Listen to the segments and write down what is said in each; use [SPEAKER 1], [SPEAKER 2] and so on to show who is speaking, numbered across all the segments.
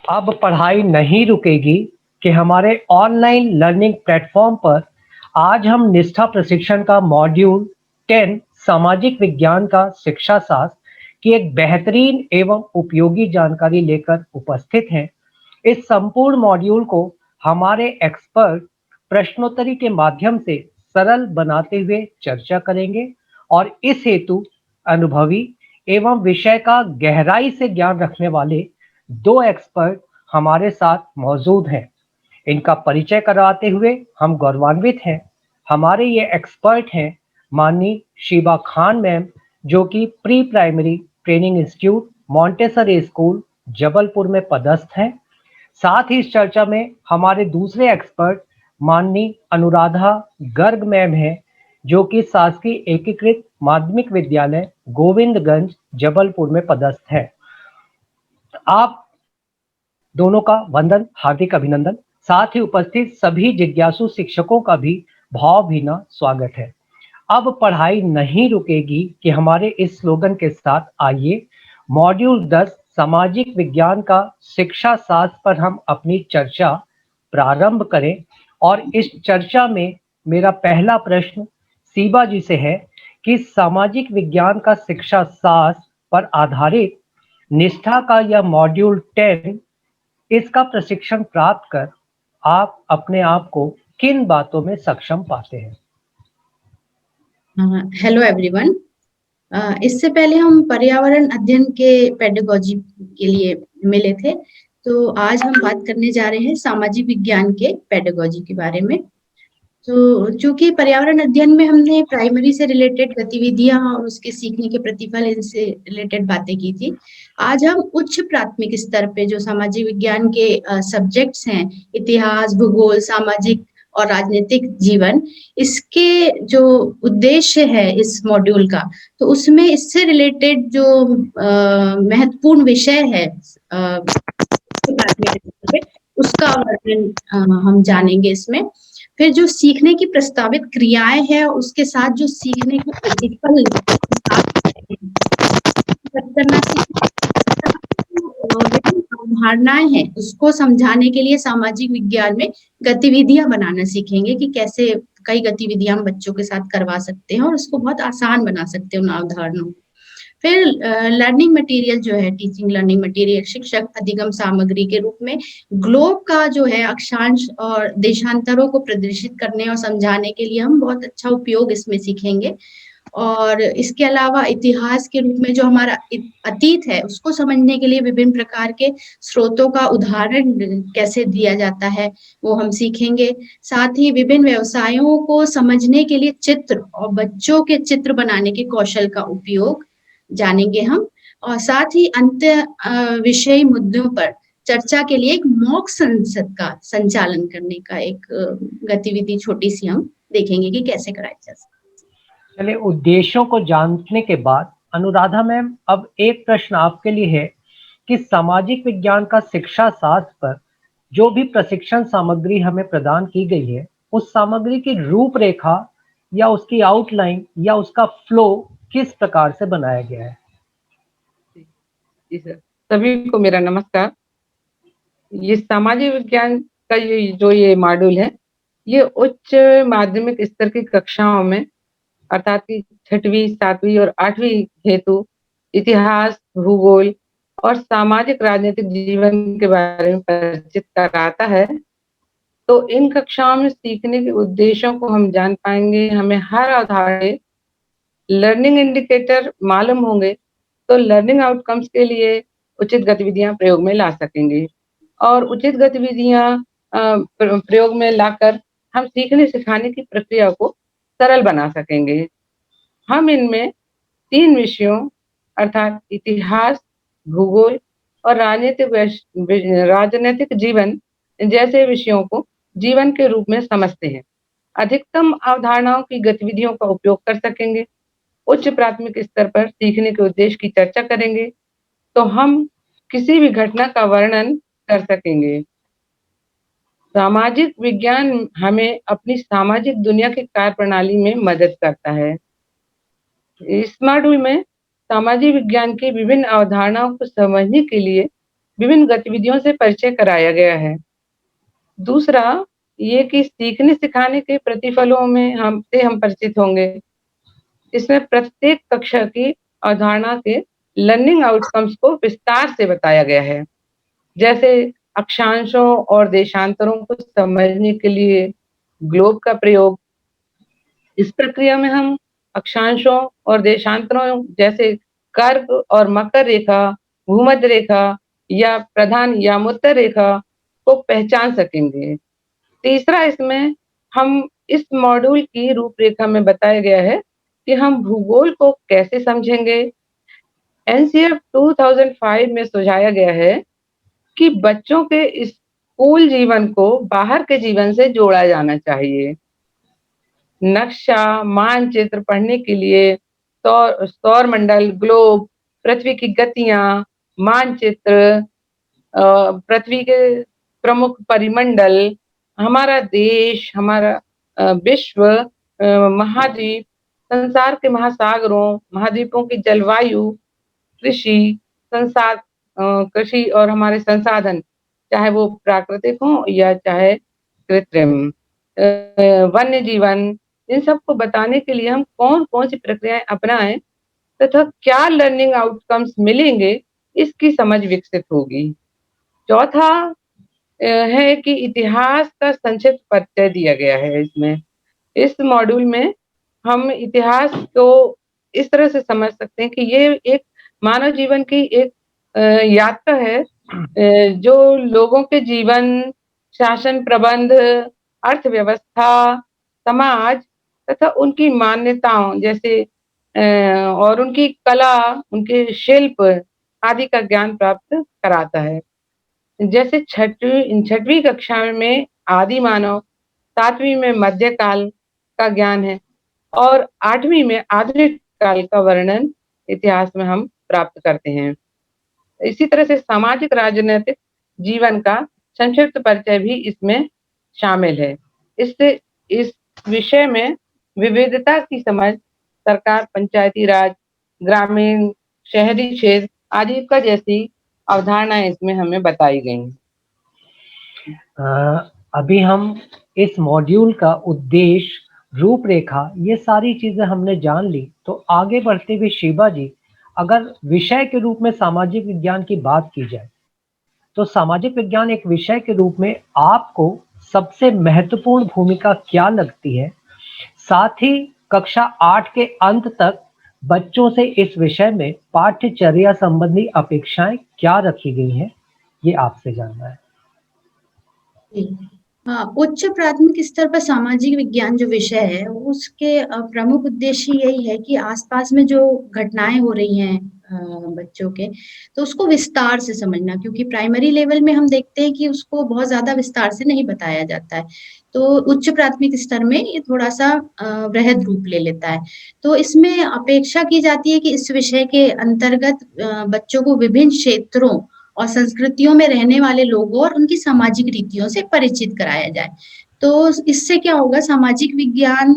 [SPEAKER 1] अब पढ़ाई नहीं रुकेगी कि हमारे ऑनलाइन लर्निंग प्लेटफॉर्म पर आज हम निष्ठा प्रशिक्षण का मॉड्यूल 10 सामाजिक विज्ञान का शिक्षा शास्त्र की एक बेहतरीन एवं उपयोगी जानकारी लेकर उपस्थित हैं। इस संपूर्ण मॉड्यूल को हमारे एक्सपर्ट प्रश्नोत्तरी के माध्यम से सरल बनाते हुए चर्चा करेंगे और इस हेतु अनुभवी एवं विषय का गहराई से ज्ञान रखने वाले दो एक्सपर्ट हमारे साथ मौजूद हैं। इनका परिचय करवाते हुए हम गौरवान्वित हैं। हमारे ये एक्सपर्ट हैं माननीय शीबा खान मैम, जो कि pre primary training institute Montessori school Jabalpur में पदस्थ हैं। साथ ही इस चर्चा में हमारे दूसरे एक्सपर्ट माननीय अनुराधा गर्ग मैम हैं, जो कि शासकीय एकीकृत माध्यमिक विद्यालय गोविंदगंज जबलपुर में पदस्थ है। आप दोनों का वंदन, हार्दिक अभिनंदन। साथ ही उपस्थित सभी जिज्ञासु शिक्षकों का भी भावभीना स्वागत है। अब पढ़ाई नहीं रुकेगी कि हमारे इस स्लोगन के साथ आइए मॉड्यूल 10 सामाजिक विज्ञान का शिक्षा शास्त्र पर हम अपनी चर्चा प्रारंभ करें। और इस चर्चा में मेरा पहला प्रश्न शीबा जी से है कि सामाजिक विज्ञान का शिक्षा शास्त्र पर आधारित निष्ठा का यह मॉड्यूल 10 इसका प्रशिक्षण प्राप्त कर आप अपने आप को किन बातों में सक्षम पाते हैं?
[SPEAKER 2] Hello everyone. इससे पहले हम पर्यावरण अध्ययन के पेडागोजी के लिए मिले थे, तो आज हम बात करने जा रहे हैं सामाजिक विज्ञान के पेडागोजी के बारे में। तो चूंकि पर्यावरण अध्ययन में हमने प्राइमरी से रिलेटेड गतिविधियां और उसके सीखने के प्रतिफल इनसे रिलेटेड बातें की थी, आज हम उच्च प्राथमिक स्तर पे जो सामाजिक विज्ञान के सब्जेक्ट्स हैं, इतिहास, भूगोल, सामाजिक और राजनीतिक जीवन, इसके जो उद्देश्य है इस मॉड्यूल का, तो उसमें इससे रिलेटेड जो महत्वपूर्ण विषय है उसका वर्णन हम जानेंगे इसमें। फिर जो सीखने की प्रस्तावित क्रियाएं हैं, उसके साथ जो सीखने के प्रतिफल अवधारणाएं हैं, उसको समझाने के लिए सामाजिक विज्ञान में गतिविधियां बनाना सीखेंगे कि कैसे कई गतिविधियां हम बच्चों के साथ करवा सकते हैं और उसको बहुत आसान बना सकते हैं उन अवधारणाओं। फिर लर्निंग मटेरियल जो है, टीचिंग लर्निंग मटेरियल, शिक्षक अधिगम सामग्री के रूप में ग्लोब का जो है अक्षांश और देशांतरों को प्रदर्शित करने और समझाने के लिए हम बहुत अच्छा उपयोग इसमें सीखेंगे। और इसके अलावा इतिहास के रूप में जो हमारा अतीत है, उसको समझने के लिए विभिन्न प्रकार के स्रोतों का उदाहरण कैसे दिया जाता है, वो हम सीखेंगे। साथ ही विभिन्न व्यवसायों को समझने के लिए चित्र और बच्चों के चित्र बनाने के कौशल का उपयोग जानेंगे हम। और साथ ही अंत विषय मुद्दों पर चर्चा के लिए एक मॉक संसद का संचालन करने का एक गतिविधि छोटी सी हम देखेंगे कि कैसे कराया जा सकता है।
[SPEAKER 1] चलिए, उद्देश्यों को जानने के बाद अनुराधा मैम, अब एक प्रश्न आपके लिए है कि सामाजिक विज्ञान का शिक्षा शास्त्र पर जो भी प्रशिक्षण सामग्री हमें प्रदान की गई है, उस सामग्री की रूपरेखा या उसकी आउटलाइन या उसका फ्लो किस प्रकार से बनाया गया है?
[SPEAKER 3] जी सर, सभी को मेरा नमस्कार। ये सामाजिक विज्ञान का ये मॉड्यूल है, ये उच्च माध्यमिक स्तर की कक्षाओं में अर्थात कि 6वीं, 7वीं और 8वीं हेतु इतिहास, भूगोल और सामाजिक राजनीतिक जीवन के बारे में परिचित कराता है। तो इन कक्षाओं में सीखने के उद्देश्यों को हम जान पाएंगे, हमें हर अवधारणा लर्निंग इंडिकेटर मालूम होंगे, तो लर्निंग आउटकम्स के लिए उचित गतिविधियां प्रयोग में ला सकेंगे और उचित गतिविधियां प्रयोग में लाकर हम सीखने सिखाने की प्रक्रिया को सरल बना सकेंगे। हम इनमें 3 विषयों अर्थात इतिहास, भूगोल और राजनीतिक जीवन जैसे विषयों को जीवन के रूप में समझते हैं। अधिकतम अवधारणाओं की गतिविधियों का उपयोग कर सकेंगे। उच्च प्राथमिक स्तर पर सीखने के उद्देश्य की चर्चा करेंगे तो हम किसी भी घटना का वर्णन कर सकेंगे। सामाजिक विज्ञान हमें अपनी सामाजिक दुनिया की कार्यप्रणाली में मदद करता है। इस मॉड्यूल में सामाजिक विज्ञान की विभिन्न अवधारणाओं को समझने के लिए विभिन्न गतिविधियों से परिचय कराया गया है। दूसरा, ये कि सीखने-सिखाने के प्रतिफलों में हम परिचित होंगे। इसमें प्रत्येक कक्षा की अवधारणा के लर्निंग आउटकम्स को विस्तार से बताया गया है। जैसे अक्षांशों और देशांतरों को समझने के लिए ग्लोब का प्रयोग। इस प्रक्रिया में हम अक्षांशों और देशांतरों जैसे कर्क और मकर रेखा, भूमध्य रेखा या प्रधान यामोत्तर रेखा को पहचान सकेंगे। तीसरा, इसमें हम इस मॉड्यूल की रूपरेखा में बताया गया है कि हम भूगोल को कैसे समझेंगे। एनसीएफ 2005 में सुझाया गया है कि बच्चों के स्कूल जीवन को बाहर के जीवन से जोड़ा जाना चाहिए। नक्शा, मानचित्र पढ़ने के लिए सौर मंडल, ग्लोब, पृथ्वी की गतियाँ, मानचित्र, पृथ्वी के प्रमुख परिमंडल, हमारा देश, हमारा विश्व, महाद्वीप, संसार के महासागरों, महाद्वीपों की जलवायु, कृषि, कृषि और हमारे संसाधन, चाहे वो प्राकृतिक हों या चाहे कृत्रिम, वन्य जीवन, इन सबको बताने के लिए हम कौन-कौन सी प्रक्रियाएँ अपनाएँ तथा क्या लर्निंग आउटकम्स मिलेंगे, इसकी समझ विकसित होगी। चौथा है कि इतिहास का संक्षिप्त परिचय दिया गया है इसमें। इस मॉड्यूल में हम इतिहास को इस तरह से समझ सकते हैं कि ये एक मानव जीवन की एक यात्रा है, जो लोगों के जीवन, शासन प्रबंध, अर्थव्यवस्था, समाज तथा उनकी मान्यताओं जैसे और उनकी कला, उनके शिल्प आदि का ज्ञान प्राप्त कराता है। जैसे 6वीं कक्षा में आदि मानव, 7वीं में मध्यकाल का ज्ञान है और 8वीं में आधुनिक काल का वर्णन इतिहास में हम प्राप्त करते हैं। इसी तरह से सामाजिक राजनैतिक जीवन का संक्षिप्त परिचय भी इसमें शामिल है। इससे इस विषय में विविधता की समझ सरकार, पंचायती राज, ग्रामीण, शहरी क्षेत्र आदि का जैसी अवधारणाएँ इसमें हमें बताई गई हैं।
[SPEAKER 1] अभी हम इस मॉड्यूल का उद्देश्य, रूपरेखा, ये सारी चीजें हमने जान ली। तो आगे बढ़ते हुए शिवा जी, अगर विषय के रूप में सामाजिक विज्ञान की बात की जाए, तो सामाजिक विज्ञान एक विषय के रूप में आपको सबसे महत्वपूर्ण भूमिका क्या लगती है? साथ ही कक्षा 8 के अंत तक बच्चों से इस विषय में पाठ्यचर्या संबंधी अपेक्षाएं क्या रखी गई हैं? ये आपसे जानना है।
[SPEAKER 2] हाँ, उच्च प्राथमिक स्तर पर सामाजिक विज्ञान जो विषय है, उसके प्रमुख उद्देश्य यही है कि आसपास में जो घटनाएं हो रही हैं बच्चों के, तो उसको विस्तार से समझना, क्योंकि प्राइमरी लेवल में हम देखते हैं कि उसको बहुत ज्यादा विस्तार से नहीं बताया जाता है। तो उच्च प्राथमिक स्तर में ये थोड़ा सा वृहद रूप ले लेता है। तो इसमें अपेक्षा की जाती है कि इस विषय के अंतर्गत बच्चों को विभिन्न क्षेत्रों और संस्कृतियों में रहने वाले लोगों और उनकी सामाजिक रीतियों से परिचित कराया जाए। तो इससे क्या होगा, सामाजिक विज्ञान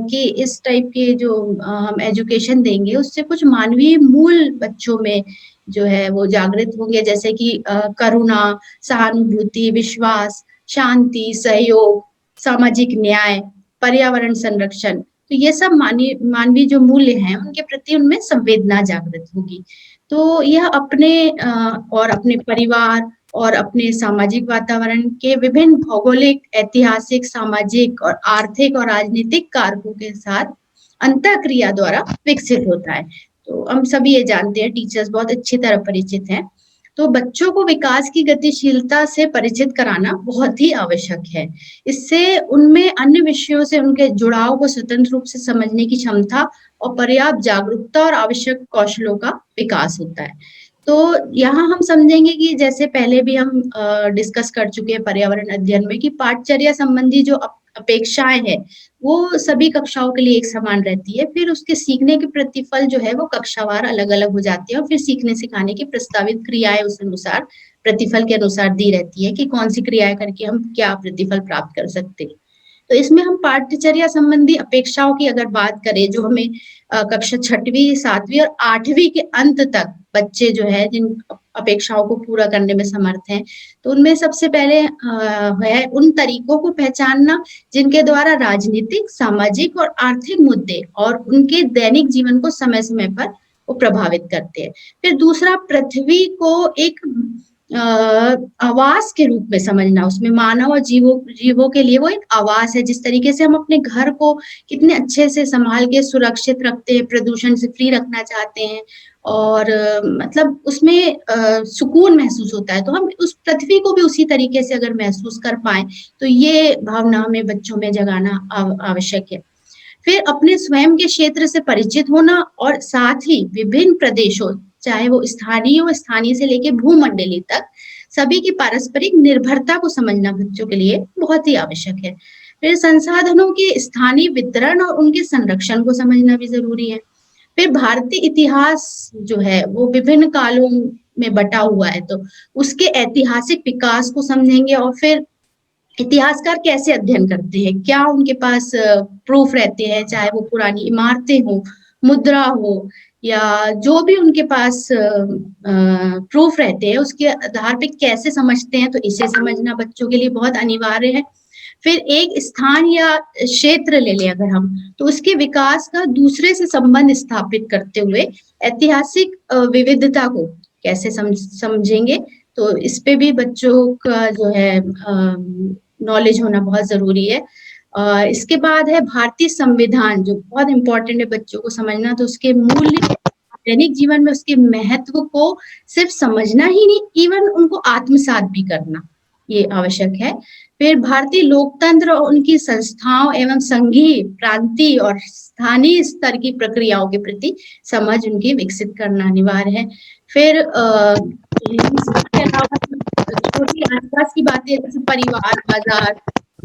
[SPEAKER 2] के इस टाइप के जो हम एजुकेशन देंगे, उससे कुछ मानवीय मूल बच्चों में जो है वो जागृत होंगे, जैसे कि करुणा, सहानुभूति, विश्वास, शांति, सहयोग, सामाजिक न्याय, पर्यावरण संरक्षण। तो ये सब मानवीय जो मूल्य हैं, उनके प्रति उनमें संवेदना जागृत होगी। तो यह अपने और अपने परिवार और अपने सामाजिक वातावरण के विभिन्न भौगोलिक, ऐतिहासिक, सामाजिक और आर्थिक और राजनीतिक कारकों के साथ अंतःक्रिया द्वारा विकसित होता है। तो हम सभी ये जानते हैं, टीचर्स बहुत अच्छी तरह परिचित हैं। तो बच्चों को विकास की गतिशीलता से परिचित कराना बहुत ही आवश्यक है। इससे उनमें अन्य विषयों से उनके जुड़ाव को स्वतंत्र रूप से समझने की क्षमता और पर्याप्त जागरूकता और आवश्यक कौशलों का विकास होता है। तो यहाँ हम समझेंगे कि जैसे पहले भी हम डिस्कस कर चुके हैं पर्यावरण अध्ययन में, कि पाठचर्या संबंधी जो अपेक्षाएं हैं वो सभी कक्षाओं के लिए एक समान रहती है। फिर उसके सीखने के प्रतिफल जो है वो कक्षावार अलग-अलग हो जाते हैं और फिर सीखने सिखाने की प्रस्तावित क्रियाएं उस अनुसार प्रतिफल के अनुसार दी रहती है कि कौन-सी क्रियाएँ करके हम क्या प्रतिफल प्राप्त कर सकते हैं। तो इसमें हम पाठ्यचर्या संबंधी अपेक्षाओं की अगर बात करें जो हमें कक्षा 6वीं, 7वीं और 8वीं के अंत तक बच्चे जो है जिन अपेक्षाओं को पूरा करने में समर्थ हैं, तो उनमें सबसे पहले है उन तरीकों को पहचानना जिनके द्वारा राजनीतिक, सामाजिक और आर्थिक मुद्दे और उनके दैनिक जीवन को समय-समय पर वो प्रभावित करते हैं। फिर दूसरा पृथ्वी को एक अ, आवास के रूप में समझना, उसमें मानव और जीवों के लिए वो एक आवास है। जिस तरीके से हम अपने घर को कितने अच्छे से सँभाल के सुरक्षित रखते हैं, प्रदूषण से फ्री रखना चाहते हैं और मतलब उसमें सुकून महसूस होता है। तो हम उस पृथ्वी को भी उसी तरीके से अगर महसूस कर पाएँ, तो ये भावना हमें बच्चों में जगाना आवश्यक है। फिर अपने स्वयं के क्षेत्र से परिचित होना और साथ ही विभिन्न प्रदेशों, चाहे वो स्थानीय हो, स्थानीय से लेके भूमंडलीय तक, सभी की पारस्परिक निर्भरता को समझना बच्चों के लिए बहुत ही आवश्यक है। फिर संसाधनों के स्थानीय वितरण और उनके संरक्षण को समझना भी ज़रूरी है। फिर भारतीय इतिहास जो है वो विभिन्न कालों में बँटा हुआ है, तो उसके ऐतिहासिक विकास को समझेंगे और फिर इतिहासकार कैसे अध्ययन करते हैं? क्या उनके पास प्रूफ रहते हैं, चाहे वो पुरानी इमारतें हों, मुद्रा हो या जो भी उनके पास प्रूफ रहते हैं, उसके आधार पे कैसे समझते हैं, तो इसे समझना बच्चों के लिए बहुत अनिवार्य है। फिर एक स्थान या क्षेत्र ले लें अगर हम, तो उसके विकास का दूसरे से संबंध स्थापित करते हुए ऐतिहासिक विविधता को कैसे समझेंगे, तो इस पे भी बच्चों का जो है नॉलेज होना बहुत ज़रूरी है। इसके बाद है भारतीय संविधान जो बहुत इम्पोर्टेंट है बच्चों को समझना, तो उसके मूल्य दैनिक जीवन में उसके महत्व को सिर्फ समझना ही नहीं, इवन उनको आत्मसात भी करना, ये आवश्यक है। फिर भारतीय लोकतंत्र और उनकी संस्थाओं एवं संघीय, प्रांतीय और स्थानीय स्तर की प्रक्रियाओं के प्रति समझ उनकी विकसित करना अनिवार्य है। फिर इसके अलावा छोटी आस-पास की बातें जैसे परिवार, बाज़ार,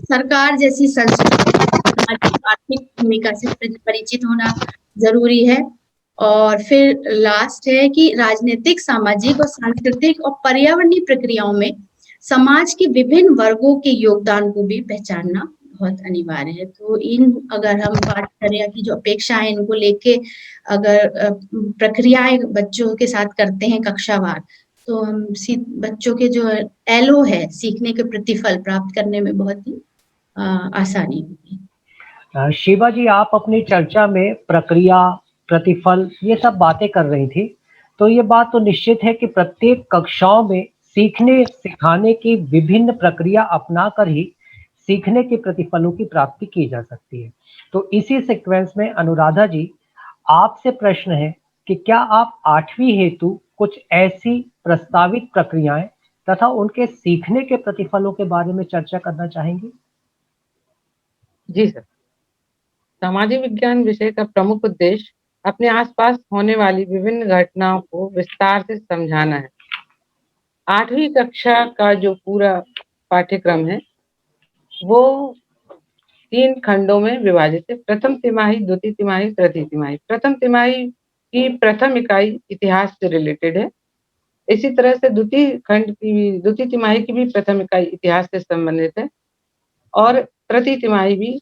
[SPEAKER 2] सरकार जैसी संस्कृति, सामाजिक, आर्थिक भूमिका से परिचित होना ज़रूरी है। और फिर लास्ट है कि राजनीतिक, सामाजिक और सांस्कृतिक और पर्यावरणीय प्रक्रियाओं में समाज के विभिन्न वर्गों के योगदान को भी पहचानना बहुत अनिवार्य है। तो इन अगर हम पाठ्यचर्या की जो अपेक्षाएँ हैं इनको लेके अगर प्रक्रियाएँ बच्चों के साथ करते हैं कक्षावार, तो हम बच्चों के जो एलो है, सीखने के प्रतिफल प्राप्त करने में बहुत ही आसानी होगी।
[SPEAKER 1] शिवा जी, आप अपनी चर्चा में प्रक्रिया, प्रतिफल ये सब बातें कर रही थी। तो ये बात तो निश्चित है कि प्रत्येक कक्षाओं में सीखने सिखाने की विभिन्न प्रक्रिया अपनाकर ही सीखने के प्रतिफलों की प्राप्ति की जा सकती है। तो इसी सीक्वेंस में अनुराधा जी, आपसे प्रश्न है कि क्या आप 8वीं हेतु कुछ ऐसी प्रस्तावित प्रक्रियाएं तथा उनके सीखने के प्रतिफलों के बारे में चर्चा करना चाहेंगी?
[SPEAKER 3] जी सर। सामाजिक विज्ञान विषय का प्रमुख उद्देश्य अपने आसपास होने वाली विभिन्न घटनाओं को विस्तार से समझाना है। 8वीं कक्षा का जो पूरा पाठ्यक्रम है वो 3 खंडों में विभाजित है। प्रथम तिमाही, द्वितीय तिमाही, तृतीय तिमाही। प्रथम तिमाही की प्रथम इकाई इतिहास से रिलेटेड है। इसी तरह से द्वितीय तिमाही की भी प्रथम इकाई इतिहास से संबंधित है और तृतीय तिमाही भी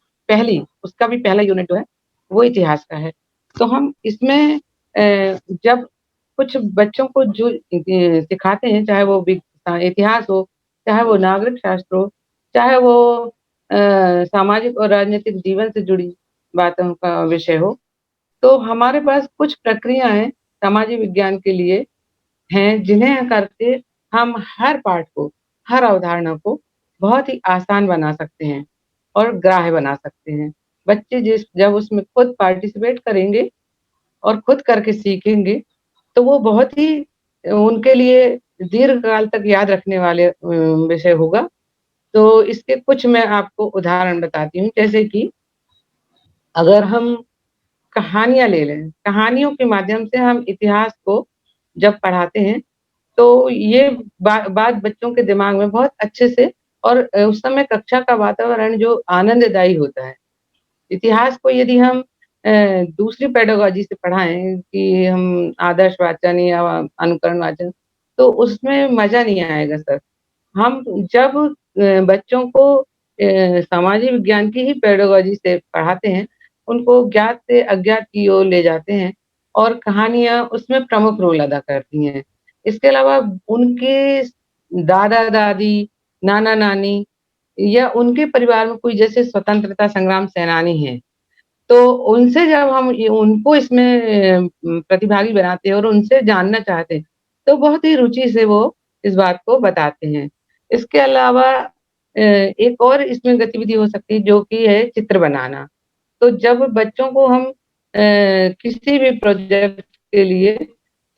[SPEAKER 3] उसका भी पहला यूनिट जो है वो इतिहास का है। तो हम इसमें जब कुछ बच्चों को जो सिखाते हैं, चाहे वो इतिहास हो, चाहे वो नागरिक शास्त्र हो, चाहे वो सामाजिक और राजनीतिक जीवन से जुड़ी बातों का विषय हो, तो हमारे पास कुछ प्रक्रियाएँ सामाजिक विज्ञान के लिए हैं, जिन्हें करके हम हर पाठ को, हर अवधारणा को बहुत ही आसान बना सकते हैं और ग्राह्य बना सकते हैं। बच्चे जब उसमें खुद पार्टिसिपेट करेंगे और खुद करके सीखेंगे, तो वो बहुत ही उनके लिए दीर्घकाल तक याद रखने वाले विषय होगा। तो इसके कुछ मैं आपको उदाहरण बताती हूँ, जैसे कि अगर हम कहानियाँ ले लें, कहानियों के माध्यम से हम इतिहास को जब पढ़ाते हैं, तो ये बात बच्चों के दिमाग में बहुत अच्छे से और उस समय कक्षा का वातावरण जो आनंददायी होता है। इतिहास को यदि हम दूसरी पेडागॉजी से पढ़ाएँ कि हम आदर्श वाचन या अनुकरण वाचन, तो उसमें मज़ा नहीं आएगा सर। हम जब बच्चों को सामाजिक विज्ञान की ही पेडागॉजी से पढ़ाते हैं, उनको ज्ञात से अज्ञात की ओर ले जाते हैं और कहानियाँ उसमें प्रमुख रोल अदा करती हैं। इसके अलावा उनके दादा-दादी, नाना-नानी या उनके परिवार में कोई जैसे स्वतंत्रता संग्राम सेनानी हैं, तो उनसे जब हम ये उनको इसमें प्रतिभागी बनाते हैं और उनसे जानना चाहते हैं, तो बहुत ही रुचि से वो इस बात को बताते हैं। इसके अलावा एक और इसमें गतिविधि हो सकती है जो कि है चित्र बनाना। तो जब बच्चों को हम किसी भी प्रोजेक्ट के लिए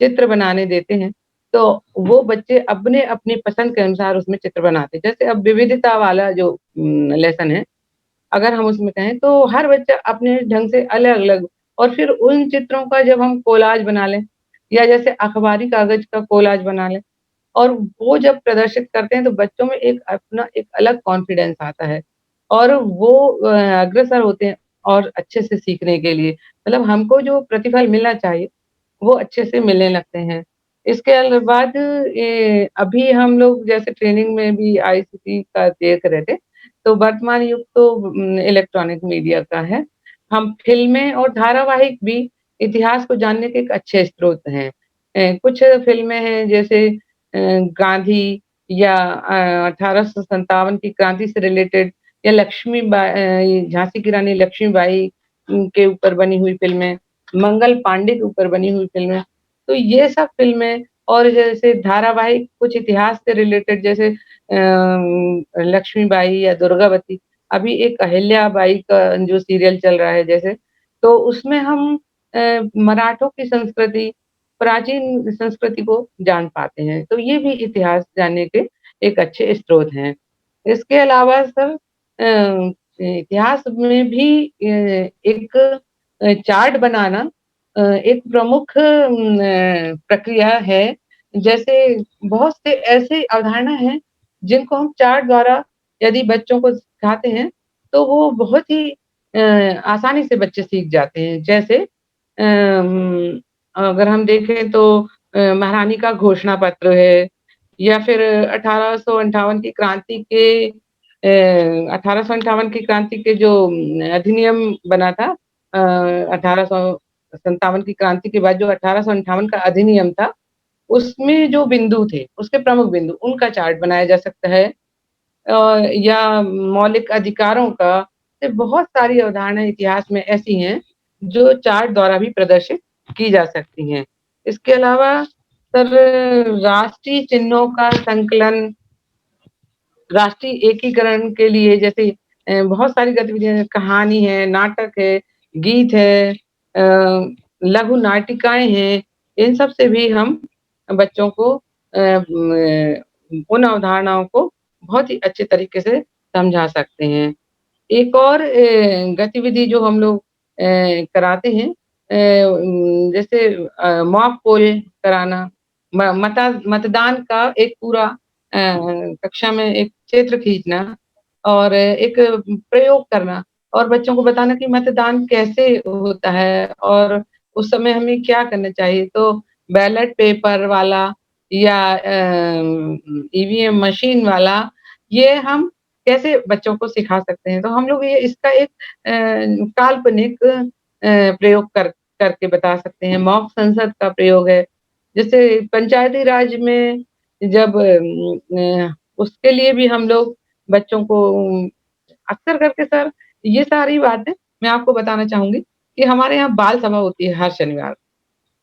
[SPEAKER 3] चित्र बनाने देते हैं, तो वो बच्चे अपने पसंद के अनुसार उसमें चित्र बनाते हैं। जैसे अब विविधता वाला जो लेसन है, अगर हम उसमें कहें तो हर बच्चा अपने ढंग से अलग-अलग और फिर उन चित्रों का जब हम कोलाज बना लें या जैसे अखबारी कागज़ का कोलाज बना लें और वो जब प्रदर्शित करते हैं तो बच्चों में एक अपना एक अलग कॉन्फिडेंस आता है और वो अग्रसर होते हैं और अच्छे से सीखने के लिए। मतलब हमको जो प्रतिफल मिलना चाहिए, वो अच्छे से मिलने लगते हैं। इसके बाद अभी हम लोग जैसे ट्रेनिंग में भी आईसीटी का देख रहे थे, तो वर्तमान युग तो इलेक्ट्रॉनिक मीडिया का है। हम फ़िल्में और धारावाहिक भी इतिहास को जानने के एक अच्छे स्रोत हैं। कुछ फ़िल्में हैं जैसे गांधी या 1857 की क्रांति से रिलेटेड या झांसी की रानी लक्ष्मीबाई के ऊपर बनी हुई फ़िल्में, मंगल पांडे के ऊपर बनी हुई फ़िल्में। तो ये सब फ़िल्में और जैसे धारावाहिक कुछ इतिहास से रिलेटेड जैसे लक्ष्मीबाई या दुर्गावती, अभी एक अहिल्या बाई का जो सीरियल चल रहा है जैसे, तो उसमें हम मराठों की संस्कृति, प्राचीन संस्कृति को जान पाते हैं। तो ये भी इतिहास जानने के एक अच्छे स्रोत हैं। इसके अलावा सर इतिहास में भी एक चार्ट बनाना एक प्रमुख प्रक्रिया है। जैसे बहुत से ऐसे अवधारणा हैं, जिनको हम चार्ट द्वारा यदि बच्चों को सिखाते हैं, तो वो बहुत ही आसानी से बच्चे सीख जाते हैं। जैसे अगर हम देखें तो महारानी का घोषणा पत्र है या फिर 1858 की क्रांति के 1858 की क्रांति के जो अधिनियम बना था 1857 की क्रांति के बाद जो 1858 का अधिनियम था, उसमें जो बिंदु थे, उसके प्रमुख बिंदु, उनका चार्ट बनाया जा सकता है। या मौलिक अधिकारों का, तो बहुत सारी अवधारणाएँ इतिहास में ऐसी हैं, जो चार्ट द्वारा भी प्रदर्शित की जा सकती हैं। इसके अलावा सर राष्ट्रीय चिन्हों का संकलन, राष्ट्रीय एकीकरण के लिए जैसे बहुत सारी गतिविधियाँ हैं, कहानी है, नाटक है, गीत है लघु नाटिकाएँ हैं, इन सब से भी हम बच्चों को उन अवधारणाओं को बहुत ही अच्छे तरीके से समझा सकते हैं। एक और गतिविधि जो हम लोग कराते हैं जैसे मॉक पोल कराना, मतदान का एक पूरा कक्षा में एक चित्र खींचना और एक प्रयोग करना और बच्चों को बताना कि मतदान कैसे होता है और उस समय हमें क्या करना चाहिए। तो बैलेट पेपर वाला या ईवीएम मशीन वाला ये हम कैसे बच्चों को सिखा सकते हैं। तो हम लोग ये इसका एक काल्पनिक प्रयोग करके बता सकते हैं। मॉक संसद का प्रयोग है। जैसे पंचायती राज में जब उसके लिए भी हम लोग बच्चों को अक्सर करके सर ये सारी बातें मैं आपको बताना चाहूँगी कि हमारे यहाँ बाल सभा होती है हर शनिवार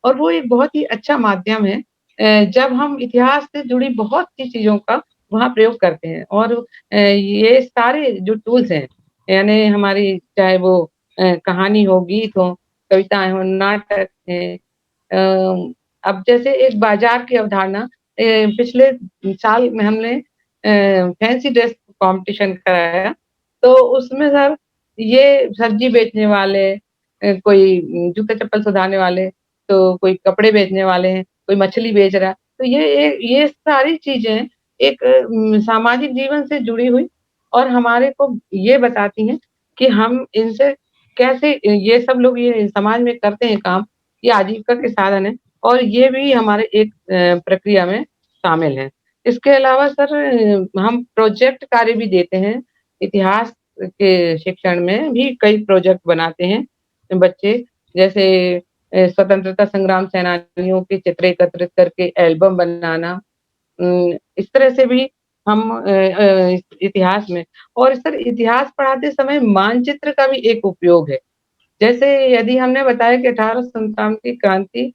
[SPEAKER 3] और वो एक बहुत ही अच्छा माध्यम है जब हम इतिहास से जुड़ी बहुत सी चीज़ों का वहाँ प्रयोग करते हैं और ये सारे जो टूल्स हैं, यानी हमारी चाहे वो कहानी हो, गीत हो, कविताएँ हो, नाटक हैं अब जैसे एक बाज़ार की अवधारणा पिछले साल में हमने फैंसी ड्रेस कॉम्पिटिशन कराया, तो उसमें सर ये सब्ज़ी बेचने वाले कोई जूते-चप्पल सुधारने वाले, तो कोई कपड़े बेचने वाले हैं, कोई मछली बेच रहा है। तो ये सारी चीज़ें एक सामाजिक जीवन से जुड़ी हुई और हमारे को ये बताती हैं कि हम इनसे कैसे ये सब लोग ये समाज में करते हैं काम, ये आजीविका के साधन है और ये भी हमारे एक प्रक्रिया में शामिल है। इसके अलावा सर हम प्रोजेक्ट कार्य भी देते हैं, इतिहास के शिक्षण में भी कई प्रोजेक्ट बनाते हैं बच्चे, जैसे स्वतंत्रता संग्राम सेनानियों के चित्र एकत्रित करके एल्बम बनाना, इस तरह से भी हम इतिहास में और सर इतिहास पढ़ाते समय मानचित्र का भी एक उपयोग है। जैसे यदि हमने बताया कि 1857 की क्रांति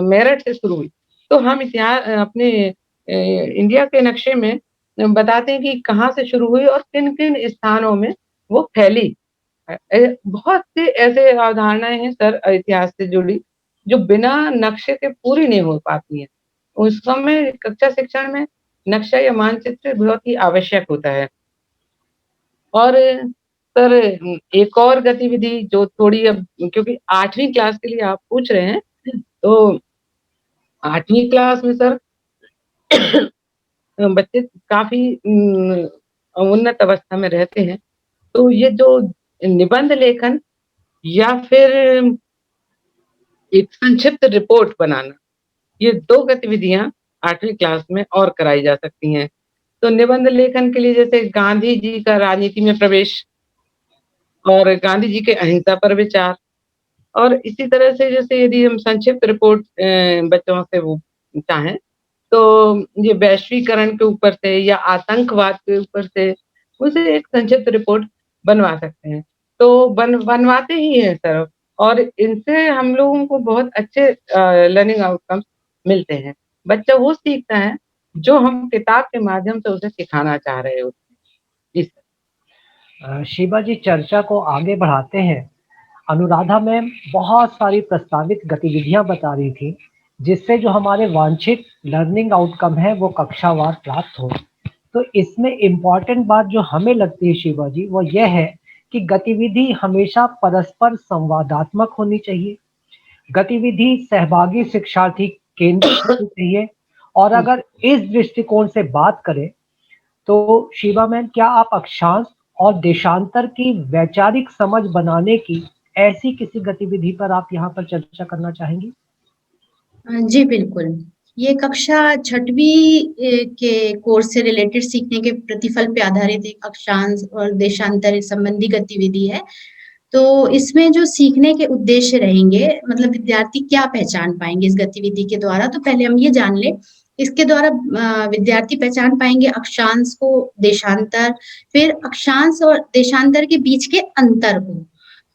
[SPEAKER 3] मेरठ से शुरू हुई, तो हम अपने इंडिया के नक्शे में बताते हैं कि कहाँ से शुरू हुई और किन-किन स्थानों में वो फैली। बहुत सी ऐसे अवधारणाएँ हैं सर इतिहास से जुड़ी, जो बिना नक्शे के पूरी नहीं हो पाती हैं। उस समय कक्षा शिक्षण में नक्शा या मानचित्र बहुत ही आवश्यक होता है। और सर एक और गतिविधि जो थोड़ी अब क्योंकि 8वीं क्लास के लिए आप पूछ रहे हैं, तो 8वीं क्लास में सर बच्चे काफ़ी उन्नत अवस्था में रहते हैं। तो ये जो निबंध लेखन या फिर एक संक्षिप्त रिपोर्ट बनाना, ये 2 गतिविधियाँ 8वीं क्लास में और कराई जा सकती हैं। तो निबंध लेखन के लिए जैसे गांधी जी का राजनीति में प्रवेश और गांधी जी के अहिंसा पर विचार और इसी तरह से जैसे यदि हम संक्षिप्त रिपोर्ट बच्चों से वो चाहें, तो ये वैश्वीकरण के ऊपर से या आतंकवाद के ऊपर से उसे एक संक्षिप्त रिपोर्ट बनवा सकते हैं। तो बनवाते ही हैं सर और इनसे हम लोगों को बहुत अच्छे लर्निंग आउटकम्स मिलते हैं। बच्चा वो सीखता है, जो हम किताब के माध्यम से उसे सिखाना चाह रहे होते हैं। जी सर।
[SPEAKER 1] शिवा जी, चर्चा को आगे बढ़ाते हैं। अनुराधा मैम बहुत सारी प्रस्तावित गतिविधियां बता रही थी, जिससे जो हमारे वांछित लर्निंग आउटकम है वो कक्षावार प्राप्त हो। तो इसमें इम्पोर्टेंट बात जो हमें लगती है शिवा जी, वो यह है कि गतिविधि हमेशा परस्पर संवादात्मक होनी चाहिए। गतिविधि सहभागी शिक्षार्थी केंद्रित होनी चाहिए। और अगर इस दृष्टिकोण से बात करें, तो शिवा मैम, क्या आप अक्षांश और देशांतर की वैचारिक समझ बनाने की ऐसी किसी गतिविधि पर आप यहाँ पर चर्चा करना चाहेंगी?
[SPEAKER 2] जी बिल्कुल। ये कक्षा 6वीं के कोर्स से रिलेटेड सीखने के प्रतिफल पे आधारित एक अक्षांश और देशांतर संबंधी गतिविधि है। तो इसमें जो सीखने के उद्देश्य रहेंगे, मतलब विद्यार्थी क्या पहचान पाएंगे इस गतिविधि के द्वारा, तो पहले हम ये जान लें। इसके द्वारा विद्यार्थी पहचान पाएंगे अक्षांश को, देशांतर, फिर अक्षांश और देशांतर के बीच के अंतर को,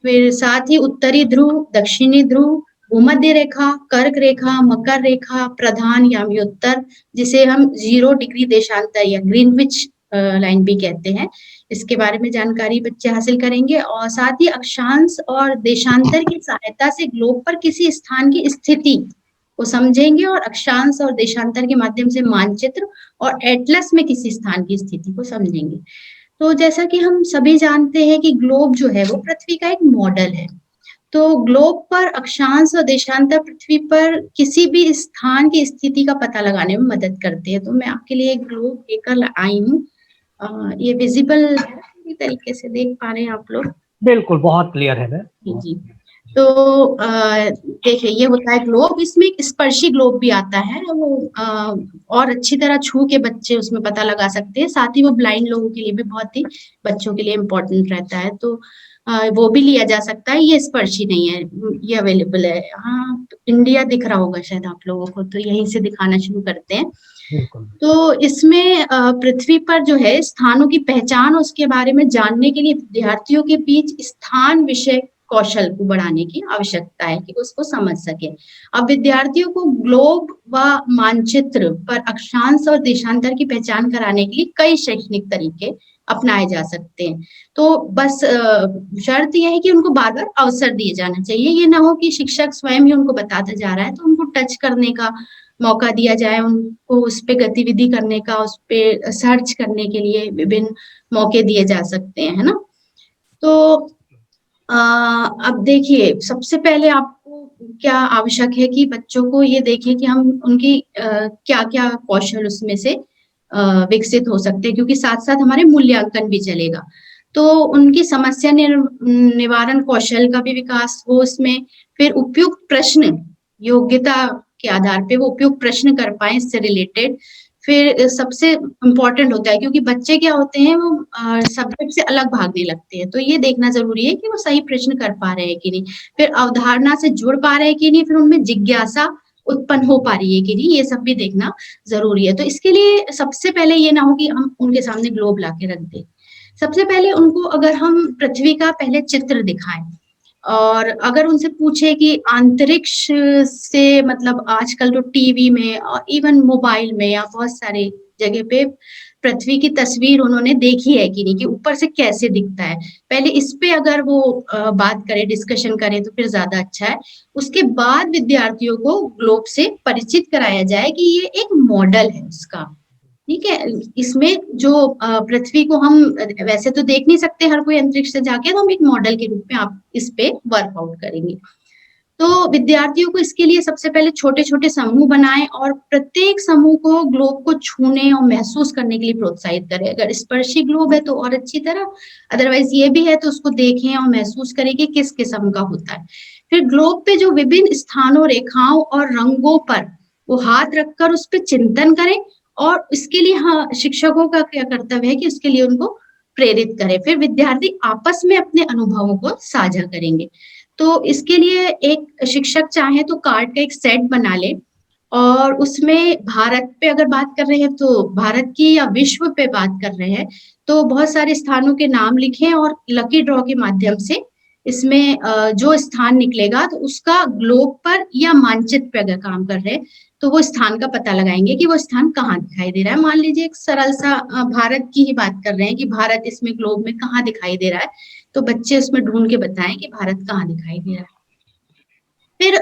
[SPEAKER 2] फिर साथ ही उत्तरी ध्रुव, दक्षिणी ध्रुव, भूमध्य रेखा, कर्क रेखा, मकर रेखा, प्रधान याम्योत्तर, जिसे हम 0 डिग्री देशांतर या ग्रीनविच लाइन भी कहते हैं, इसके बारे में जानकारी बच्चे हासिल करेंगे। और साथ ही अक्षांश और देशांतर की सहायता से ग्लोब पर किसी स्थान की स्थिति को समझेंगे और अक्षांश और देशांतर के माध्यम से मानचित्र और एटलस में किसी स्थान की स्थिति को समझेंगे। तो जैसा कि हम सभी जानते हैं कि ग्लोब जो है वो पृथ्वी का एक मॉडल है। तो ग्लोब पर अक्षांश और देशांतर पृथ्वी पर किसी भी स्थान की स्थिति का पता लगाने में मदद करते हैं। तो मैं आपके लिए एक ग्लोब लेकर आई हूँ। ये विजिबल है, पूरी तरीके से देख पा रहे हैं आप लोग?
[SPEAKER 1] बिल्कुल, बहुत क्लियर है मैम।
[SPEAKER 2] जी जी। तो देखिए, ये होता है ग्लोब। इसमें एक स्पर्शी ग्लोब भी आता है, वो और अच्छी तरह छू के बच्चे उसमें पता लगा सकते हैं। साथ ही वो ब्लाइंड लोगों के लिए भी बहुत ही बच्चों के लिए इम्पोर्टेंट रहता है। तो वो भी लिया जा सकता है। ये स्पर्शी नहीं है, ये अवेलेबल है। हाँ, इंडिया दिख रहा होगा शायद आप लोगों को, तो यहीं से दिखाना शुरू करते हैं।
[SPEAKER 1] बिल्कुल।
[SPEAKER 2] तो इसमें पृथ्वी पर जो है स्थानों की पहचान, उसके बारे में जानने के लिए विद्यार्थियों के बीच स्थान विषय कौशल को बढ़ाने की आवश्यकता है कि उसको समझ सके। अब विद्यार्थियों को ग्लोब व मानचित्र पर अक्षांश और देशांतर की पहचान कराने के लिए कई शैक्षणिक तरीके अपनाए जा सकते हैं। तो बस शर्त यह है कि उनको बार बार अवसर दिए जाना चाहिए। ये ना हो कि शिक्षक स्वयं ही उनको बताता जा रहा है, तो उनको टच करने का मौका दिया जाए, उनको उस पे गतिविधि करने का, उस पे सर्च करने के लिए विभिन्न मौके दिए जा सकते हैं, है ना? तो अब देखिए, सबसे पहले आपको क्या आवश्यक है कि बच्चों को ये देखिए कि हम उनकी क्या-क्या कौशल उसमें से विकसित हो सकते हैं, क्योंकि साथ साथ हमारे मूल्यांकन भी चलेगा। तो उनकी समस्या निवारण कौशल का भी विकास हो इसमें। फिर उपयुक्त प्रश्न, योग्यता के आधार पे वो उपयुक्त प्रश्न कर पाए इससे रिलेटेड। फिर सबसे इम्पोर्टेंट होता है, क्योंकि बच्चे क्या होते हैं, वो सब्जेक्ट से अलग भागने लगते हैं, तो ये देखना जरूरी है कि वो सही प्रश्न कर पा रहे हैं कि नहीं, फिर अवधारणा से जुड़ पा रहे हैं कि नहीं, फिर उनमें जिज्ञासा उत्पन्न हो पा रही है कि नहीं, ये सब भी देखना जरूरी है। तो इसके लिए सबसे पहले ये ना हो कि हम उनके सामने ग्लोब ला के रख दें। सबसे पहले उनको अगर हम पृथ्वी का पहले चित्र दिखाएं, और अगर उनसे पूछे कि अंतरिक्ष से मतलब आजकल तो टीवी में और इवन मोबाइल में या बहुत सारे जगह पे पृथ्वी की तस्वीर उन्होंने देखी है कि नहीं, कि ऊपर से कैसे दिखता है, पहले इस पे अगर वो बात करें, डिस्कशन करें, तो फिर ज्यादा अच्छा है। उसके बाद विद्यार्थियों को ग्लोब से परिचित कराया जाए कि ये एक मॉडल है उसका, ठीक है। इसमें जो पृथ्वी को हम वैसे तो देख नहीं सकते हर कोई अंतरिक्ष से जाके, तो हम एक मॉडल के रूप में आप इस पे वर्कआउट करेंगे। तो विद्यार्थियों को इसके लिए सबसे पहले छोटे छोटे समूह बनाएं, और प्रत्येक समूह को ग्लोब को छूने और महसूस करने के लिए प्रोत्साहित करें। अगर स्पर्शी ग्लोब है तो और अच्छी तरह, अदरवाइज ये भी है तो उसको देखें और महसूस करें कि किस किस्म का होता है। फिर ग्लोब पे जो विभिन्न स्थानों, रेखाओं और रंगों पर वो हाथ रखकर उस पर चिंतन करें, और इसके लिए हाँ, शिक्षकों का क्या कर्तव्य है कि उसके लिए उनको प्रेरित करें। फिर विद्यार्थी आपस में अपने अनुभवों को साझा करेंगे। तो इसके लिए एक शिक्षक चाहे तो कार्ड का एक सेट बना ले, और उसमें भारत पे अगर बात कर रहे हैं तो भारत की, या विश्व पे बात कर रहे हैं तो बहुत सारे स्थानों के नाम लिखें, और लकी ड्रॉ के माध्यम से इसमें जो स्थान निकलेगा तो उसका ग्लोब पर या मानचित्र पे अगर काम कर रहे हैं तो वो स्थान का पता लगाएंगे कि वो स्थान कहाँ दिखाई दे रहा है। मान लीजिए एक सरल सा भारत की ही बात कर रहे हैं कि भारत इसमें ग्लोब में कहाँ दिखाई दे रहा है, तो बच्चे उसमें ढूंढ के बताएं कि भारत कहाँ दिखाई दे रहा है। फिर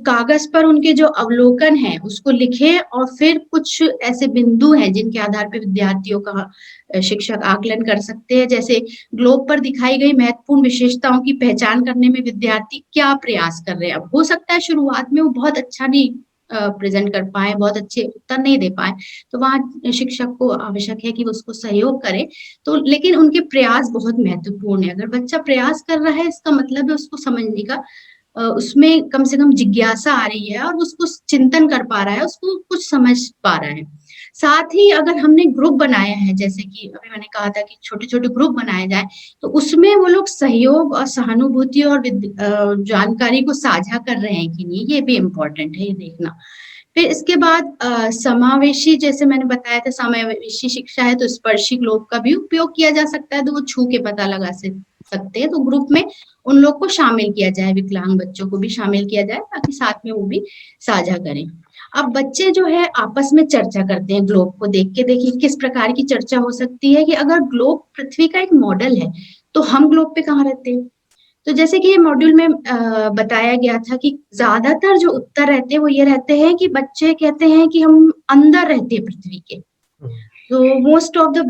[SPEAKER 2] कागज पर उनके जो अवलोकन है उसको लिखें, और फिर कुछ ऐसे बिंदु हैं जिनके आधार पर विद्यार्थियों का शिक्षक आकलन कर सकते हैं। जैसे ग्लोब पर दिखाई गई महत्वपूर्ण विशेषताओं की पहचान करने में विद्यार्थी क्या प्रयास कर रहे हैं। अब हो सकता है शुरुआत में वो बहुत अच्छा नहीं प्रेजेंट कर पाए, बहुत अच्छे उत्तर नहीं दे पाए, तो वहाँ शिक्षक को आवश्यक है कि वो उसको सहयोग करे। तो लेकिन उनके प्रयास बहुत महत्वपूर्ण है। अगर बच्चा प्रयास कर रहा है, इसका मतलब है उसको समझने का उसमें कम से कम जिज्ञासा आ रही है, और उसको चिंतन कर पा रहा है, उसको कुछ समझ पा रहा है। साथ ही अगर हमने ग्रुप बनाया है, जैसे कि अभी मैंने कहा था कि छोटे छोटे ग्रुप बनाए जाए, तो उसमें वो लोग सहयोग और सहानुभूति और जानकारी को साझा कर रहे हैं कि नहीं, ये भी इम्पोर्टेंट है, ये देखना। फिर इसके बाद समावेशी, जैसे मैंने बताया था समावेशी शिक्षा है, तो स्पर्शी ग्लोब का भी उपयोग किया जा सकता है, तो वो छू के पता लगा सकते हैं। तो ग्रुप में उन लोग को शामिल किया जाए, विकलांग बच्चों को भी शामिल किया जाए, ताकि साथ में वो भी साझा करें। अब बच्चे जो है आपस में चर्चा करते हैं ग्लोब को देख के। देखिए किस प्रकार की चर्चा हो सकती है कि अगर ग्लोब पृथ्वी का एक मॉडल है, तो हम ग्लोब पे कहाँ रहते हैं। तो जैसे कि ये मॉड्यूल में बताया गया था कि ज्यादातर जो उत्तर रहते हैं वो ये रहते हैं कि बच्चे कहते हैं कि हम अंदर रहते हैं पृथ्वी के। तो मोस्ट ऑफ द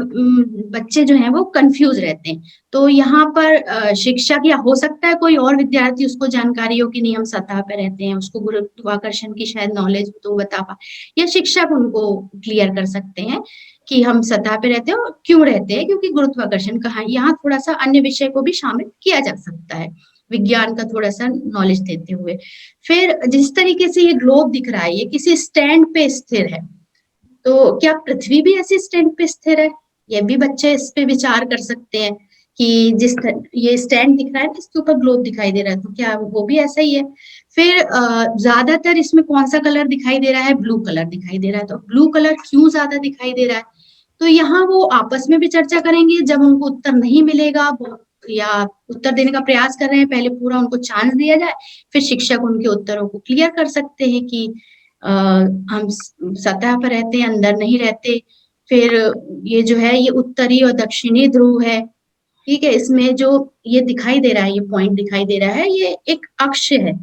[SPEAKER 2] बच्चे जो हैं वो कंफ्यूज रहते हैं। तो यहाँ पर शिक्षक, या हो सकता है कोई और विद्यार्थी उसको जानकारी हो कि नहीं हम सतह पे रहते हैं, उसको गुरुत्वाकर्षण की शायद नॉलेज तो बता पाए, या शिक्षक उनको क्लियर कर सकते हैं कि हम सतह पे रहते हैं और क्यों रहते हैं, क्योंकि गुरुत्वाकर्षण कहाँ। यहाँ थोड़ा सा अन्य विषय को भी शामिल किया जा सकता है, विज्ञान का थोड़ा सा नॉलेज देते हुए। फिर जिस तरीके से ये ग्लोब दिख रहा है, ये किसी स्टैंड पे स्थिर है, तो क्या पृथ्वी भी ऐसे स्टैंड पे स्थिर है, ये भी बच्चे इस पे विचार कर सकते हैं कि ये स्टैंड दिख रहा है, इसके ऊपर ग्लोब दिखाई दे रहा है, तो क्या वो भी ऐसा ही है। फिर ज्यादातर इसमें कौन सा कलर दिखाई दे रहा है, ब्लू कलर दिखाई दे रहा है, तो ब्लू कलर क्यों ज्यादा दिखाई दे रहा है। तो यहाँ वो आपस में भी चर्चा करेंगे। जब उनको उत्तर नहीं मिलेगा या उत्तर देने का प्रयास कर रहे हैं, पहले पूरा उनको चांस दिया जाए, फिर शिक्षक उनके उत्तरों को क्लियर कर सकते हैं कि हम सतह पर रहते हैं, अंदर नहीं रहते। फिर ये जो है ये उत्तरी और दक्षिणी ध्रुव है, ठीक है। इसमें जो ये दिखाई दे रहा है, ये पॉइंट दिखाई दे रहा है, ये एक अक्ष है,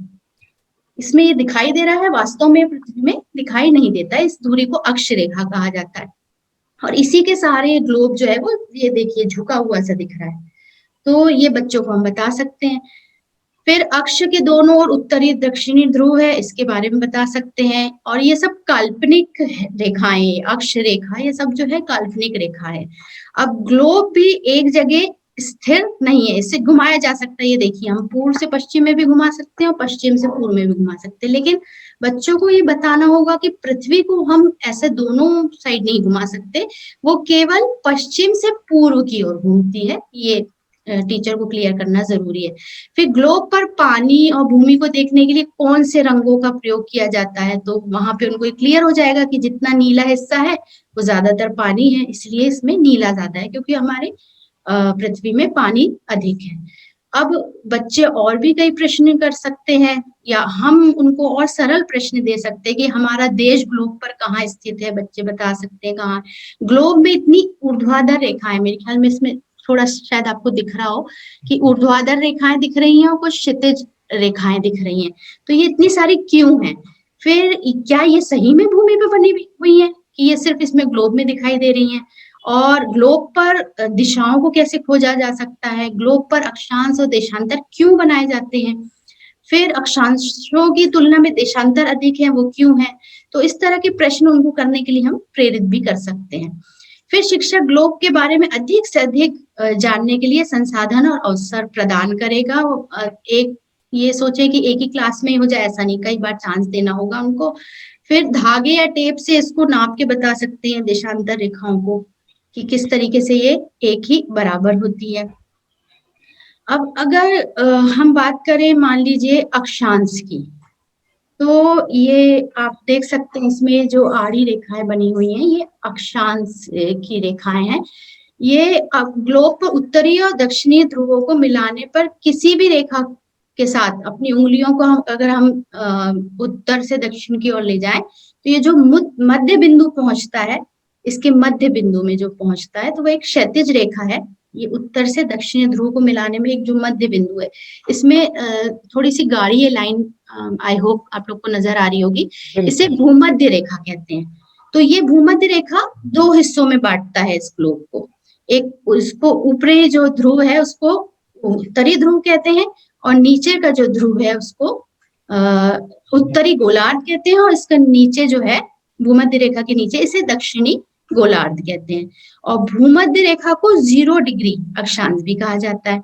[SPEAKER 2] इसमें ये दिखाई दे रहा है, वास्तव में पृथ्वी में दिखाई नहीं देता है। इस दूरी को अक्ष रेखा कहा जाता है, और इसी के सहारे ग्लोब जो है वो ये देखिए झुका हुआ सा दिख रहा है। तो ये बच्चों को हम बता सकते हैं। फिर अक्ष के दोनों ओर उत्तरी दक्षिणी ध्रुव है, इसके बारे में बता सकते हैं। और ये सब काल्पनिक रेखाएं, अक्ष रेखा, ये सब जो है काल्पनिक रेखा है। अब ग्लोब भी एक जगह स्थिर नहीं है, इसे घुमाया जा सकता है। ये देखिए, हम पूर्व से पश्चिम में भी घुमा सकते हैं और पश्चिम से पूर्व में भी घुमा सकते हैं, लेकिन बच्चों को ये बताना होगा कि पृथ्वी को हम ऐसे दोनों साइड नहीं घुमा सकते, वो केवल पश्चिम से पूर्व की ओर घूमती है। ये टीचर को क्लियर करना जरूरी है। फिर ग्लोब पर पानी और भूमि को देखने के लिए कौन से रंगों का प्रयोग किया जाता है, तो वहां पे उनको क्लियर हो जाएगा कि जितना नीला हिस्सा है वो ज्यादातर पानी है, इसलिए इसमें नीला ज्यादा है, क्योंकि हमारे पृथ्वी में पानी अधिक है। अब बच्चे और भी कई प्रश्न कर सकते हैं, या हम उनको और सरल प्रश्न दे सकते हैं कि हमारा देश ग्लोब पर कहाँ स्थित है, बच्चे बता सकते हैं कहाँ। ग्लोब में इतनी ऊर्ध्वाधर रेखाएं, मेरे ख्याल में इसमें थोड़ा शायद आपको दिख रहा हो कि ऊर्ध्वाधर रेखाएं दिख रही हैं और कुछ क्षितिज रेखाएं दिख रही हैं, तो ये इतनी सारी क्यों हैं? फिर क्या ये सही में भूमि पे बनी हुई है कि ये सिर्फ इसमें ग्लोब में दिखाई दे रही हैं? और ग्लोब पर दिशाओं को कैसे खोजा जा सकता है? ग्लोब पर अक्षांश और देशांतर क्यों बनाए जाते हैं? फिर अक्षांशों की तुलना में देशांतर अधिक है, वो क्यों है? तो इस तरह के प्रश्न उनको करने के लिए हम प्रेरित भी कर सकते हैं। फिर शिक्षक ग्लोब के बारे में अधिक से अधिक जानने के लिए संसाधन और अवसर प्रदान करेगा। एक ये सोचे कि एक ही क्लास में ही हो जाए, ऐसा नहीं, कई बार चांस देना होगा उनको। फिर धागे या टेप से इसको नाप के बता सकते हैं देशांतर रेखाओं को कि किस तरीके से ये एक ही बराबर होती है। अब अगर हम बात करें मान लीजिए अक्षांश की, तो ये आप देख सकते हैं इसमें जो आड़ी रेखाएं बनी हुई हैं, ये अक्षांश की रेखाएं हैं। ये ग्लोब पर उत्तरी और दक्षिणी ध्रुवों को मिलाने पर किसी भी रेखा के साथ अपनी उंगलियों को अगर हम उत्तर से दक्षिण की ओर ले जाएं, तो ये जो मध्य बिंदु पहुंचता है, इसके मध्य बिंदु में जो पहुंचता है, तो वो एक क्षैतिज रेखा है। ये उत्तर से दक्षिणी ध्रुव को मिलाने में एक जो मध्य बिंदु है, इसमें थोड़ी सी गाढ़ी है लाइन, आई होप आप लोग को नजर आ रही होगी। इसे भूमध्य रेखा कहते हैं। तो ये भूमध्य रेखा दो हिस्सों में बांटता है इस ग्लोब को। एक उसको ऊपरी जो ध्रुव है उसको उत्तरी ध्रुव कहते हैं, और नीचे का जो ध्रुव है उसको उत्तरी गोलार्ध कहते हैं, और इसका नीचे जो है भूमध्य रेखा के नीचे, इसे दक्षिणी गोलार्ध कहते हैं। और भूमध्य रेखा को 0 डिग्री अक्षांश भी कहा जाता है।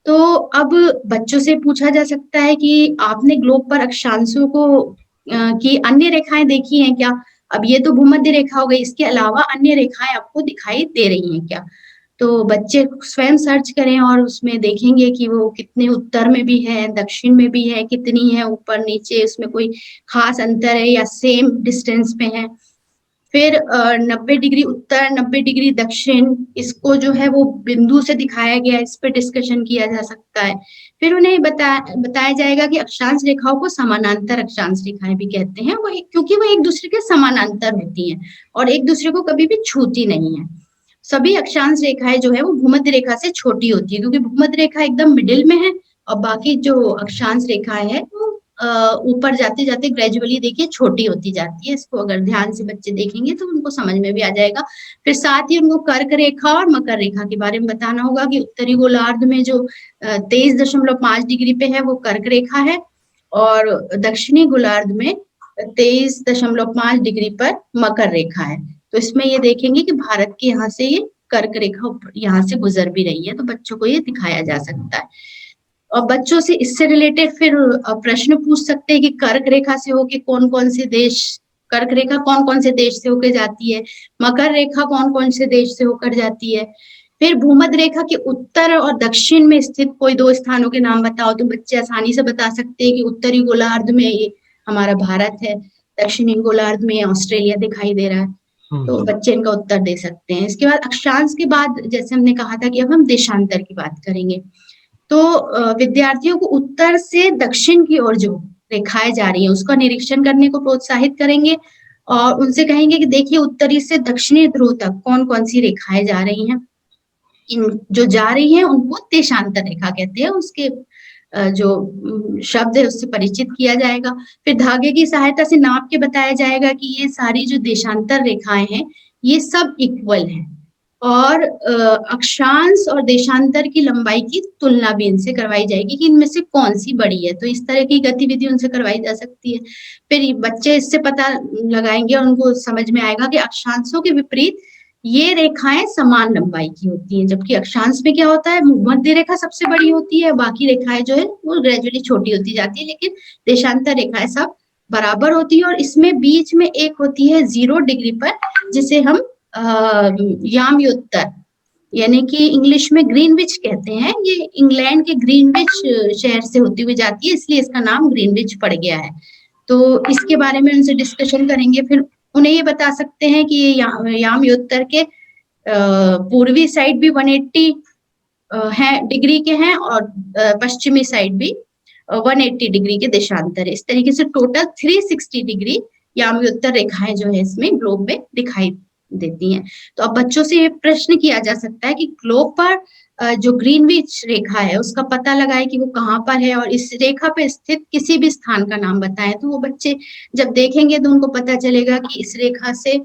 [SPEAKER 2] तो अब बच्चों से पूछा जा सकता है कि आपने ग्लोब पर अक्षांशों को की अन्य रेखाएं देखी हैं क्या? अब ये तो भूमध्य रेखा हो गई, इसके अलावा अन्य रेखाएं आपको दिखाई दे रही हैं क्या? तो बच्चे स्वयं सर्च करें और उसमें देखेंगे कि वो कितने उत्तर में भी है, दक्षिण में भी है, कितनी है, ऊपर नीचे, उसमें कोई खास अंतर है या सेम डिस्टेंस पे है। फिर 90 डिग्री उत्तर, 90 डिग्री दक्षिण, इसको जो है वो बिंदु से दिखाया गया है, इस पे डिस्कशन किया जा सकता है। फिर उन्हें बताया जाएगा कि अक्षांश रेखाओं को समानांतर अक्षांश रेखाएं भी कहते हैं, वो क्योंकि वो एक दूसरे के समानांतर होती हैं और एक दूसरे को कभी भी छूती नहीं है। सभी अक्षांश रेखाएं जो है वो भूमध्य रेखा से छोटी होती है, क्योंकि भूमध्य रेखा एकदम मिडिल में है और बाकी जो अक्षांश रेखाएं है वो ऊपर जाते जाते ग्रेजुअली देखिए छोटी होती जाती है। इसको अगर ध्यान से बच्चे देखेंगे तो उनको समझ में भी आ जाएगा। फिर साथ ही उनको कर्क रेखा और मकर रेखा के बारे में बताना होगा कि उत्तरी गोलार्ध में जो 23.5 डिग्री पे है वो कर्क रेखा है, और दक्षिणी गोलार्ध में 23.5 डिग्री पर मकर रेखा है। तो इसमें ये देखेंगे कि भारत के यहाँ से ये कर्क रेखा यहाँ से गुजर भी रही है, तो बच्चों को ये दिखाया जा सकता है। और बच्चों से इससे रिलेटेड फिर प्रश्न पूछ सकते हैं कि कर्क रेखा से होके कौन कौन से देश, कर्क रेखा कौन कौन से देश से होकर जाती है, मकर रेखा कौन कौन से देश से होकर जाती है। फिर भूमध्य रेखा के उत्तर और दक्षिण में स्थित कोई 2 स्थानों के नाम बताओ, तो बच्चे आसानी से बता सकते हैं कि उत्तरी गोलार्ध में ये हमारा भारत है, दक्षिणी गोलार्ध में ऑस्ट्रेलिया दिखाई दे रहा है। तो बच्चे इनका उत्तर दे सकते हैं। इसके बाद अक्षांश के बाद जैसे हमने कहा था कि अब हम देशांतर की बात करेंगे, तो विद्यार्थियों को उत्तर से दक्षिण की ओर जो रेखाएं जा रही है उसका निरीक्षण करने को प्रोत्साहित करेंगे और उनसे कहेंगे कि देखिए उत्तरी से दक्षिणी ध्रुव तक कौन कौन सी रेखाएं जा रही हैं। इन जो जा रही हैं उनको देशांतर रेखा कहते हैं। उसके जो शब्द है उससे परिचित किया जाएगा। फिर धागे की सहायता से नाप के बताया जाएगा कि ये सारी जो देशांतर रेखाएं हैं ये सब इक्वल हैं, और अक्षांश और देशांतर की लंबाई की तुलना भी इनसे करवाई जाएगी कि इनमें से कौन-सी बड़ी है। तो इस तरह की गतिविधि उनसे करवाई जा सकती है। फिर ये बच्चे इससे पता लगाएँगे और उनको समझ में आएगा कि अक्षांशों के विपरीत ये रेखाएँ समान लंबाई की होती हैं, जबकि अक्षांश में क्या होता है, मध्य रेखा सबसे बड़ी होती है, बाकी रेखाएँ जो है वो ग्रेजुअली छोटी होती जाती है, लेकिन देशांतर रेखाएँ सब बराबर होती है और इसमें बीच में एक होती है 0 डिग्री पर जिसे हम यामयोत्तर यानी कि इंग्लिश में ग्रीनविच कहते हैं। ये इंग्लैंड के ग्रीनविच शहर से होती हुई जाती है, इसलिए इसका नाम ग्रीनविच पड़ गया है। तो इसके बारे में उनसे डिस्कशन करेंगे। फिर उन्हें ये बता सकते हैं कि ये यामयोत्तर के पूर्वी साइड भी 180 है डिग्री के हैं और पश्चिमी साइड भी 180 डिग्री के देशांतर है। इस तरीके से टोटल 360 डिग्री यामयोत्तर रेखाएं जो है इसमें ग्लोब में दिखाई देती हैं। तो अब बच्चों से ये प्रश्न किया जा सकता है कि ग्लोब पर जो ग्रीनविच रेखा है उसका पता लगाएं कि वो कहाँ पर है और इस रेखा पे स्थित किसी भी स्थान का नाम बताएं। तो वो बच्चे जब देखेंगे तो उनको पता चलेगा कि इस रेखा से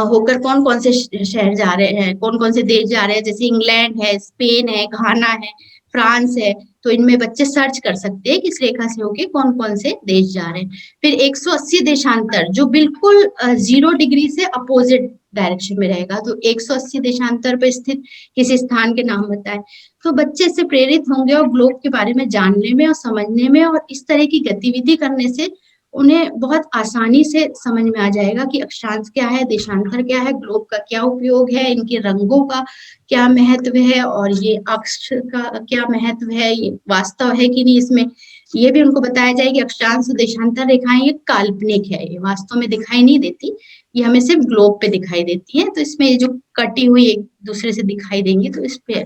[SPEAKER 2] होकर कौन-कौन से शहर जा रहे हैं, कौन-कौन से देश जा रहे हैं, जैसे इंग्लैंड है, स्पेन है, घाना है, फ्रांस है, तो इनमें बच्चे सर्च कर सकते हैं कि इस रेखा से होके कौन-कौन से देश जा रहे हैं। फिर 180 देशांतर जो बिल्कुल 0 डिग्री से अपोज़िट डायरेक्शन में रहेगा, तो 180 देशांतर पे स्थित किसी स्थान के नाम बताएँ। तो बच्चे इससे प्रेरित होंगे और ग्लोब के बारे में जानने में और समझने में और इस तरह की गतिविधि करने से उन्हें बहुत आसानी से समझ में आ जाएगा कि अक्षांश क्या है, देशांतर क्या है, ग्लोब का क्या उपयोग है, इनके रंगों का क्या महत्व है और ये अक्ष का क्या महत्व है, ये वास्तव है कि नहीं इसमें। ये भी उनको बताया जाए कि अक्षांश और देशांतर रेखाएँ ये काल्पनिक है, ये वास्तव में दिखाई नहीं देती, ये हमें सिर्फ़ ग्लोब पे दिखाई देती हैं। तो इसमें ये जो कटी हुई एक-दूसरे से दिखाई देंगी, तो इस पे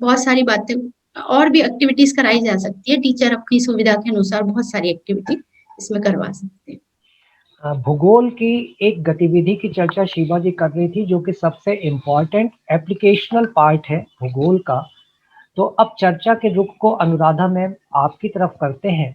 [SPEAKER 2] बहुत सारी बातें और भी एक्टिविटीज़ कराई जा सकती है। टीचर अपनी सुविधा के अनुसार बहुत सारी एक्टिविटी इसमें करवा सकते हैं।
[SPEAKER 1] भूगोल की एक गतिविधि की चर्चा शिवा जी कर रही थी जो कि सबसे इम्पोर्टेंट एप्लीकेशनल पार्ट है भूगोल का। तो अब चर्चा के रुख को अनुराधा मैम आपकी तरफ करते हैं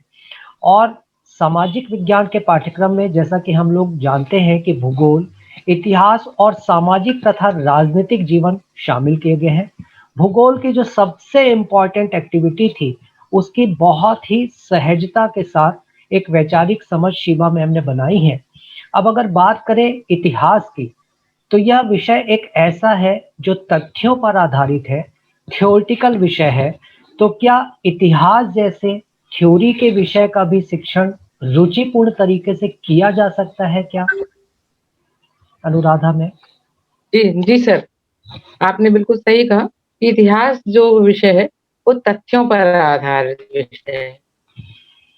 [SPEAKER 1] और सामाजिक विज्ञान के पाठ्यक्रम में जैसा कि हम लोग जानते हैं कि भूगोल, इतिहास और सामाजिक तथा राजनीतिक जीवन शामिल किए गए हैं। भूगोल की जो सबसे इम्पोर्टेंट एक्टिविटी थी, उसकी बहुत ही सहजता के साथ एक वैचारिक समझ शिवा मैम ने बनाई है। अब अगर बात करें इतिहास की, तो यह विषय एक ऐसा है जो तथ्यों पर आधारित है, थ्योरेटिकल विषय है। तो क्या इतिहास जैसे थ्योरी के विषय का भी शिक्षण रुचिपूर्ण तरीके से किया जा सकता है क्या? अनुराधा में?
[SPEAKER 3] जी सर, आपने बिल्कुल सही कहा कि इतिहास जो विषय है, वो तथ्यों पर आधारित विषय है।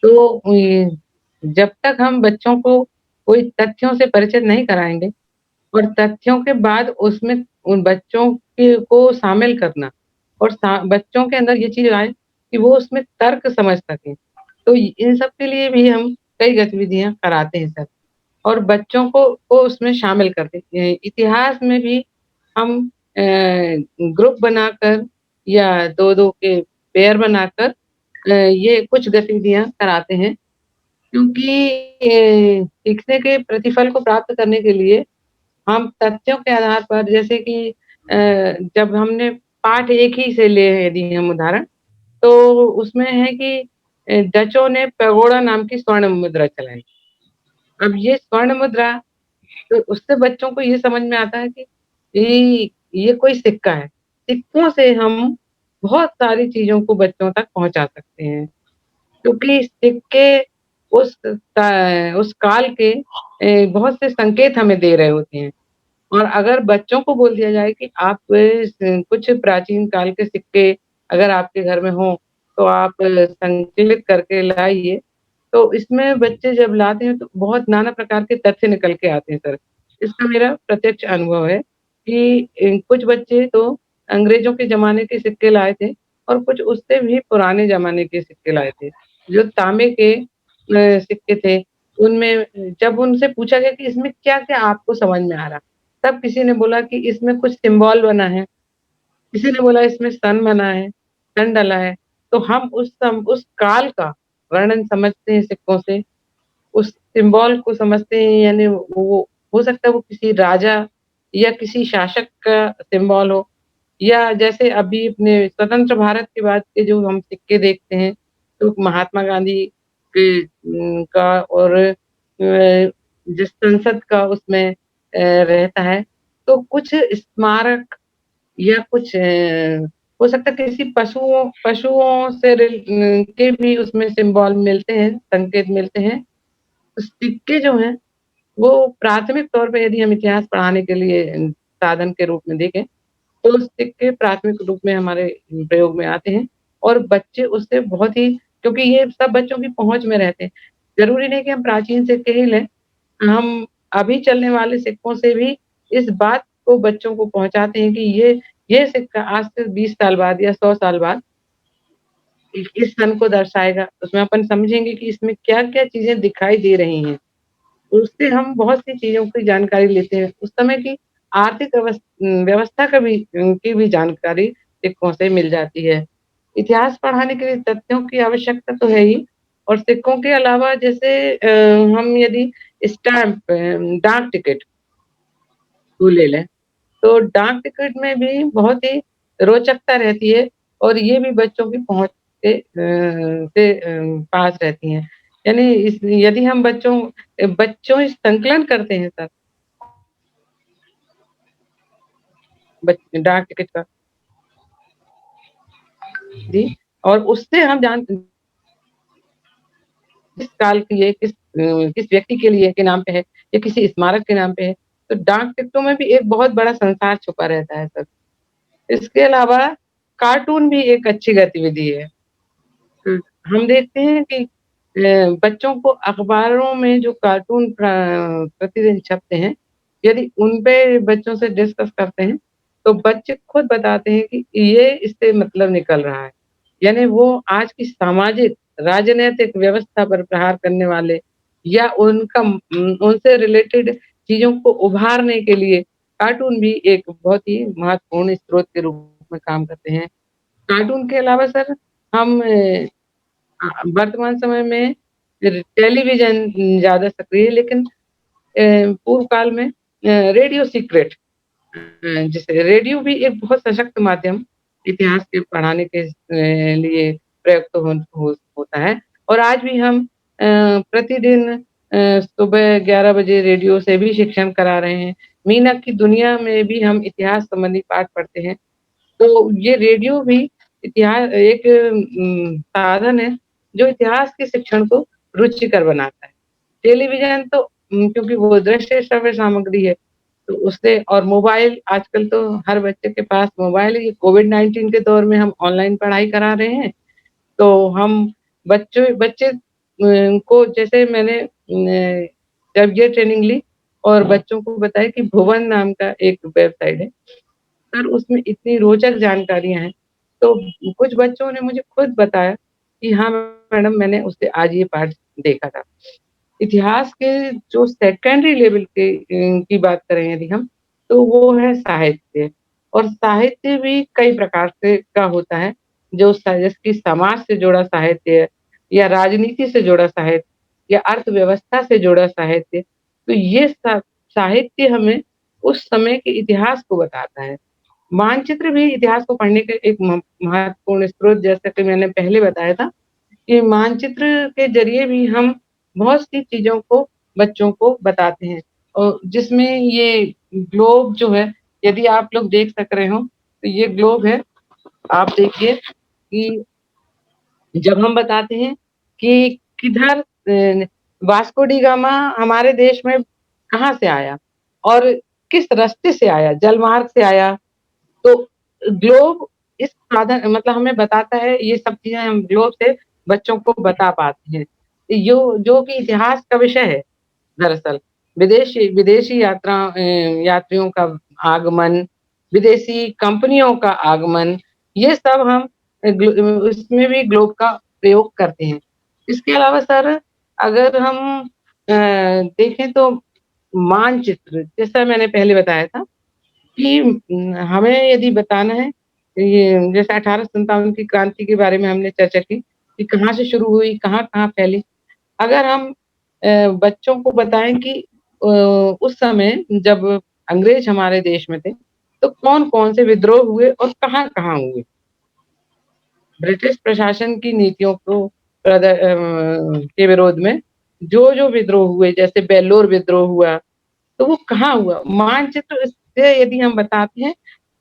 [SPEAKER 3] तो जब तक हम बच्चों को कोई तथ्यों से परिचित नहीं कराएँगे और तथ्यों के बाद उसमें उन बच्चों के को शामिल करना और बच्चों के अंदर ये चीज़ आए कि वो उसमें तर्क समझ सकें। तो इन सब के लिए भी हम कई गतिविधियाँ कराते हैं सर और बच्चों को उसमें शामिल करते हैं। इतिहास में भी हम ग्रुप बनाकर या 2-2 के पेयर बनाकर ये कुछ गतिविधियाँ कराते हैं क्योंकि सीखने के प्रतिफल को प्राप्त करने के लिए हम तथ्यों के आधार पर जैसे कि जब हमने पाठ एक ही से लिए यदि हम उदाहरण, तो उसमें है कि डचों ने पैगोडा नाम की स्वर्ण मुद्रा चलाई। अब ये स्वर्ण मुद्रा तो उससे बच्चों को ये समझ में आता है कि ये कोई सिक्का है। सिक्कों से हम बहुत सारी चीज़ों को बच्चों तक पहुँचा सकते हैं, क्योंकि सिक्के उस काल के बहुत से संकेत हमें दे रहे होते हैं। और अगर बच्चों को बोल दिया जाए कि आप कुछ प्राचीन काल के सिक्के अगर आपके घर में हों, तो आप संकलित करके लाइए, तो इसमें बच्चे जब लाते हैं तो बहुत नाना प्रकार के तथ्य निकल के आते हैं सर। इसका मेरा प्रत्यक्ष अनुभव है कि कुछ बच्चे तो अंग्रेज़ों के ज़माने के सिक्के लाए थे और कुछ उससे भी पुराने ज़माने के सिक्के लाए थे। जो तांबे के सिक्के थे, उनमें जब उनसे पूछा गया कि इसमें क्या-क्या आपको समझ में आ रहा? तब किसी ने बोला कि इसमें कुछ सिम्बॉल बना है, किसी ने बोला इसमें सन बना है, सन डला है। तो हम उस काल का वर्णन समझते हैं सिक्कों से, उस सिम्बॉल को समझते हैं यानी वो हो सकता है वो किसी राजा या किसी शासक का सिंबल हो, या जैसे अभी अपने स्वतंत्र भारत के बाद के जो हम सिक्के देखते हैं, तो महात्मा गांधी के का और जिस संसद का उसमें रहता है, तो कुछ स्मारक या कुछ हो सकता है किसी पशुओं पशुओं से के भी उसमें सिंबल मिलते हैं, संकेत मिलते हैं। सिक्के जो हैं, वो प्राथमिक तौर पे यदि हम इतिहास पढ़ाने के लिए साधन के रूप में देखें, तो सिक्के प्राथमिक रूप में हमारे प्रयोग में आते हैं और बच्चे उससे बहुत ही, क्योंकि ये सब बच्चों की पहुँच में रहते हैं। ज़रूरी नहीं कि हम प्राचीन सिक्के ही लें, हम अभी चलने वाले सिक्कों से भी इस बात को बच्चों को पहुँचाते हैं कि ये सिक्का आज से 20 साल बाद या 100 साल बाद इस सन को दर्शाएगा। उसमें अपन समझेंगे कि इसमें क्या-क्या चीज़ें दिखाई दे रही हैं। उससे हम बहुत सी चीज़ों की जानकारी लेते हैं। उस समय की आर्थिक व्यवस्था का भी की भी जानकारी सिक्कों से मिल जाती है। इतिहास पढ़ाने के लिए तथ्यों की आवश्यकता तो है ही, और सिक्कों के अलावा जैसे हम यदि स्टैम्प डाक टिकट को ले लें, तो डाक टिकट में भी बहुत ही रोचकता रहती है और ये भी बच्चों की पहुँच पास रहती हैं। यानी इस यदि हम बच्चों संकलन करते हैं सर, डाक टिकट का जी, और उससे हम किस काल की है, किस व्यक्ति के लिए के नाम पे है या किसी स्मारक के नाम पे है, तो डाक टिकटों में भी एक बहुत बड़ा संसार छुपा रहता है सर। इसके अलावा कार्टून भी एक अच्छी गतिविधि है। हम देखते हैं कि बच्चों को अखबारों में जो कार्टून प्रतिदिन छपते हैं, यदि उन पे बच्चों से डिस्कस करते हैं, तो बच्चे खुद बताते हैं कि ये इससे मतलब निकल रहा है। यानी वो आज की सामाजिक, राजनैतिक व्यवस्था पर प्रहार करने वाले या उनसे रिलेटेड चीज़ों को उभारने के लिए कार्टून भी एक बहुत ही महत्वपूर्ण स्रोत के रूप में काम करते हैं। कार्टून के अलावा सर हम वर्तमान समय में टेलीविज़न ज़्यादा सक्रिय है, लेकिन पूर्व काल में रेडियो सीक्रेट, जैसे रेडियो भी एक बहुत सशक्त माध्यम इतिहास के पढ़ाने के लिए प्रयुक्त होता है, और आज भी हम प्रतिदिन सुबह 11 बजे रेडियो से भी शिक्षण करा रहे हैं। मीनक की दुनिया में भी हम इतिहास संबंधी पाठ पढ़ते हैं। तो ये रेडियो भी एक साधन है, जो इतिहास के शिक्षण को रुचिकर बनाता है। टेलीविज़न तो क्योंकि वो दृश्य श्रव्य सामग्री है, तो उससे, और मोबाइल आजकल तो हर बच्चे के पास मोबाइल है। ये कोविड-19 के दौर में हम ऑनलाइन पढ़ाई करा रहे हैं, तो हम बच्चे बच्चे को जैसे मैंने जब ये ट्रेनिंग ली और बच्चों को बताया कि भुवन नाम का एक वेबसाइट है। सर उसमें इतनी रोचक जानकारियाँ हैं, तो कुछ बच्चों ने मुझे खुद बताया कि हाँ मैडम, मैंने उससे आज ये पाठ देखा था। इतिहास के जो सेकेंडरी लेवल के की बात करें यदि हम, तो वो है साहित्य, और साहित्य भी कई प्रकार से का होता है, जो जैसे कि समाज से जुड़ा साहित्य है, या राजनीति से जुड़ा साहित्य, या अर्थव्यवस्था से जुड़ा साहित्य। तो ये साहित्य हमें उस समय के इतिहास को बताता है। मानचित्र भी इतिहास को पढ़ने का एक महत्वपूर्ण स्रोत, जैसा कि मैंने पहले बताया था कि मानचित्र के ज़रिए भी हम बहुत सी चीज़ों को बच्चों को बताते हैं, और जिसमें ये ग्लोब जो है, यदि आप लोग देख सक रहे हो, तो ये ग्लोब है। आप देखिए कि जब हम बताते हैं कि किधर वास्को डी गामा हमारे देश में कहाँ से आया और किस रास्ते से आया, जलमार्ग से आया, तो ग्लोब इस साधन मतलब हमें बताता है, ये सब चीज़ें हम ग्लोब से बच्चों को बता पाते हैं। जो कि इतिहास का विषय है दरअसल। विदेशी विदेशी यात्रियों का आगमन, विदेशी कंपनियों का आगमन, ये सब हम उसमें भी ग्लोब का प्रयोग करते हैं। इसके अलावा सर, अगर हम देखें तो मानचित्र, जैसा मैंने पहले बताया था कि हमें यदि बताना है, ये जैसे 1857 की क्रांति के बारे में हमने चर्चा की कि कहाँ से शुरू हुई, कहाँ-कहाँ फैली। अगर हम बच्चों को बताएँ कि उस समय जब अंग्रेज हमारे देश में थे, तो कौन-कौन से विद्रोह हुए और कहाँ-कहाँ हुए। ब्रिटिश प्रशासन की नीतियों को के विरोध में जो-जो विद्रोह हुए, जैसे बेल्लोर विद्रोह हुआ, तो वो कहाँ हुआ? मानचित्र से यदि हम बताते हैं,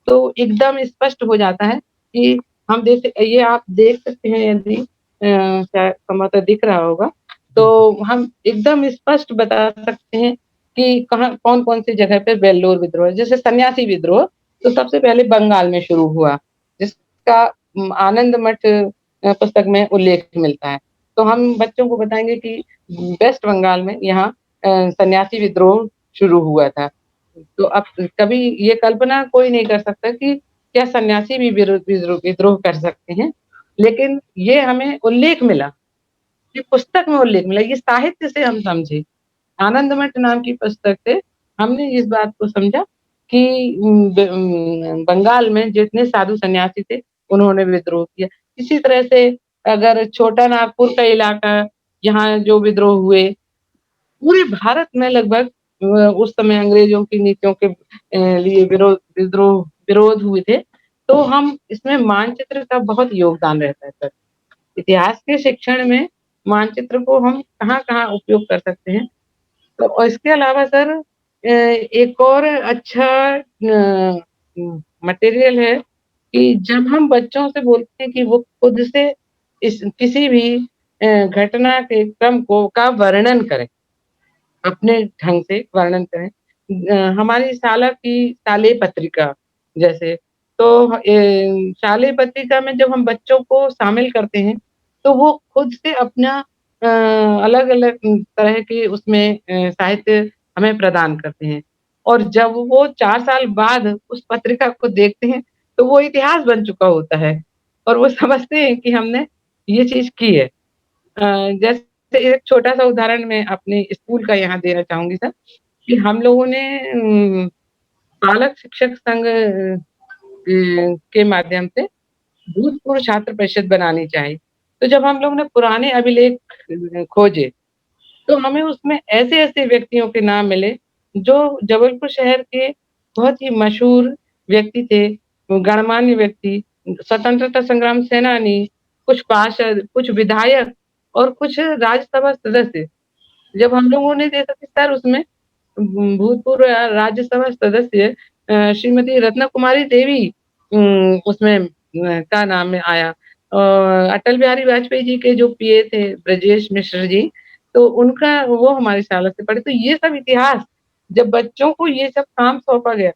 [SPEAKER 3] तो एकदम स्पष्ट हो जाता है कि हम देख ये आप देख सकते हैं यदि शायद संभवतः दिख रहा होगा,
[SPEAKER 1] बिल्कुल।
[SPEAKER 3] तो हम एकदम स्पष्ट बता सकते हैं कि कहाँ कौन-कौन सी जगह पे बेल्लोर विद्रोह है। जैसे सन्यासी विद्रोह, तो सबसे पहले बंगाल में शुरू हुआ, जिसका आनंद मठ पुस्तक में उल्लेख मिलता है। तो हम बच्चों को बताएँगे कि वेस्ट बंगाल में यहाँ सन्यासी विद्रोह शुरू हुआ था। तो अब कभी ये कल्पना कोई नहीं कर सकता कि क्या सन्यासी भी विद्रोह कर सकते हैं। लेकिन ये हमें उल्लेख मिला, ये पुस्तक में उल्लेख मिला, ये साहित्य से हम समझे। आनंदमठ नाम की पुस्तक से हमने इस बात को समझा कि बंगाल में जितने साधु सन्यासी थे, उन्होंने विद्रोह किया। इसी तरह से अगर छोटा नागपुर का इलाका, यहाँ जो विद्रोह हुए, पूरे भारत में लगभग उस समय अंग्रेजों की नीतियों के लिए विरोध हुए थे, तो हम इसमें मानचित्र का बहुत योगदान रहता है सर। इतिहास के शिक्षण में मानचित्र को हम कहाँ-कहाँ उपयोग कर सकते हैं। तो और इसके अलावा सर एक और अच्छा मटेरियल है कि जब हम बच्चों से बोलते हैं कि वो खुद से इस किसी भी घटना के क्रम को का वर्णन करें। अपने ढंग से वर्णन करें। हमारी शाला की शालेय पत्रिका जैसे तो शालेय पत्रिका में जब हम बच्चों को शामिल करते हैं, तो वो खुद से अपना अलग-अलग तरह के उसमें साहित्य हमें प्रदान करते हैं। और जब वो 4 साल बाद उस पत्रिका को देखते हैं, तो वो इतिहास बन चुका होता है और वो समझते हैं कि हमने ये चीज़ की है। जैसे एक छोटा-सा उदाहरण मैं अपने स्कूल का यहाँ देना चाहूँगी सर, कि हम लोगों ने पालक शिक्षक संघ के माध्यम से भूतपूर्व छात्र परिषद बनानी चाहिए। तो जब हम लोग ने पुराने अभिलेख खोजे, तो हमें उसमें ऐसे-ऐसे व्यक्तियों के नाम मिले, जो जबलपुर शहर के बहुत ही मशहूर व्यक्ति थे, गणमान्य व्यक्ति, स्वतंत्रता संग्राम सेनानी, कुछ पार्षद, कुछ विधायक और कुछ राज्यसभा सदस्य। जब हम लोगों ने देखा कि सर उसमें भूतपूर्व राज्यसभा सदस्य श्रीमती रत्ना कुमारी देवी उसमें का नाम में आया। अटल बिहारी वाजपेयी जी के जो पीए थे ब्रजेश मिश्र जी, तो उनका वो हमारी शाला से पढ़े। तो ये सब इतिहास जब बच्चों को ये सब काम सौंपा गया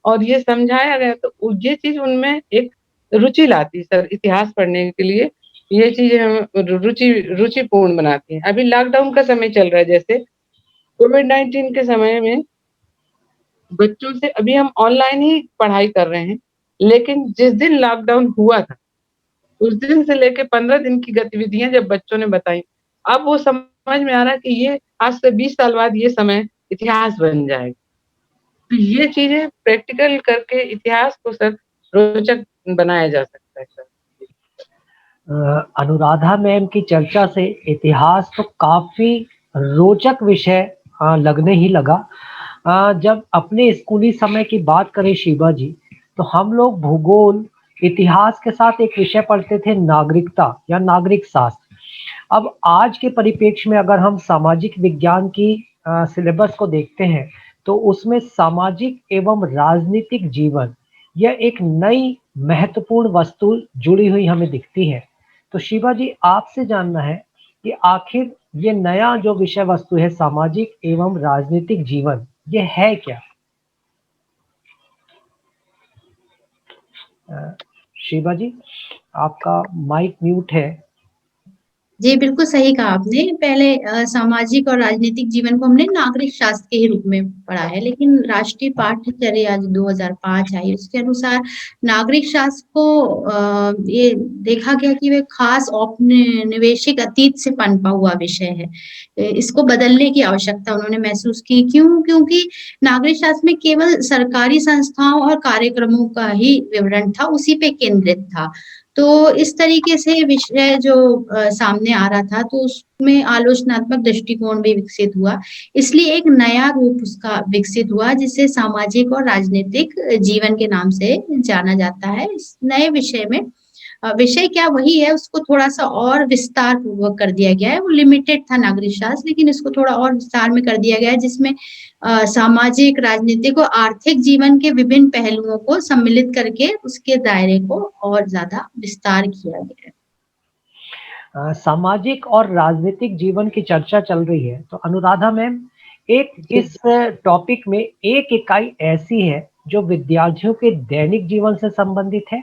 [SPEAKER 3] और ये समझाया गया तो ये चीज़ उनमें एक रुचि लाती सर इतिहास पढ़ने के लिए। ये चीज़ें हमें रुचिपूर्ण बनाती हैं। अभी लॉकडाउन का समय चल रहा है जैसे कोविड-19 के समय में बच्चों से अभी हम ऑनलाइन ही पढ़ाई कर रहे हैं, लेकिन जिस दिन लॉकडाउन हुआ था, उस दिन से लेके 15 दिन की गतिविधियाँ जब बच्चों ने बताई, अब वो समझ में आ रहा है कि ये आज से 20 साल बाद ये समय इतिहास बन जाएगा। तो ये चीज़ें प्रैक्टिकल करके इतिहास को सर रोचक बनाया जा सकता है सर।
[SPEAKER 1] अनुराधा मैम की चर्चा से इतिहास तो काफ़ी रोचक विषय लगने ही लगा। जब अपने स्कूली समय की बात करें शिवा जी, तो हम लोग भूगोल, इतिहास के साथ एक विषय पढ़ते थे नागरिकता या नागरिक शास्त्र। अब आज के परिप्रेक्ष्य में अगर हम सामाजिक विज्ञान की सिलेबस को देखते हैं, तो उसमें सामाजिक एवं राजनीतिक जीवन यह एक नई महत्वपूर्ण वस्तु जुड़ी हुई हमें दिखती है। तो शिवा जी आपसे जानना है कि आखिर ये नया जो विषय वस्तु है सामाजिक एवं राजनीतिक जीवन, ये है क्या? शिवा जी, आपका माइक म्यूट है।
[SPEAKER 2] जी, बिल्कुल सही कहा आपने। पहले सामाजिक और राजनीतिक जीवन को हमने नागरिक शास्त्र के ही रूप में पढ़ा है, लेकिन राष्ट्रीय पाठ्यचर्या जो 2005 आई, उसके अनुसार नागरिक शास्त्र को ये देखा गया कि वह खास औपनिवेशिक अतीत से पनपा हुआ विषय है। इसको बदलने की आवश्यकता उन्होंने महसूस की। क्यों? क्योंकि नागरिक शास्त्र में केवल सरकारी संस्थाओं और कार्यक्रमों का ही विवरण था, उसी पे केंद्रित था। तो इस तरीके से विषय जो सामने आ रहा था, तो उसमें आलोचनात्मक दृष्टिकोण भी विकसित हुआ। इसलिए एक नया रूप उसका विकसित हुआ, जिसे सामाजिक और राजनीतिक जीवन के नाम से जाना जाता है। इस नए विषय में विषय क्या वही है, उसको थोड़ा-सा और विस्तार पूर्वक कर दिया गया है। वो लिमिटेड था नागरिक शास्त्र, लेकिन इसको थोड़ा और विस्तार में कर दिया गया है, जिसमें सामाजिक, राजनीतिक और आर्थिक जीवन के विभिन्न पहलुओं को सम्मिलित करके उसके दायरे को और ज़्यादा विस्तार किया गया है।
[SPEAKER 1] सामाजिक और राजनीतिक जीवन की चर्चा चल रही है, तो अनुराधा मैम, एक
[SPEAKER 3] जी,
[SPEAKER 1] इस टॉपिक में एक इकाई ऐसी है जो विद्यार्थियों के दैनिक जीवन से संबंधित है,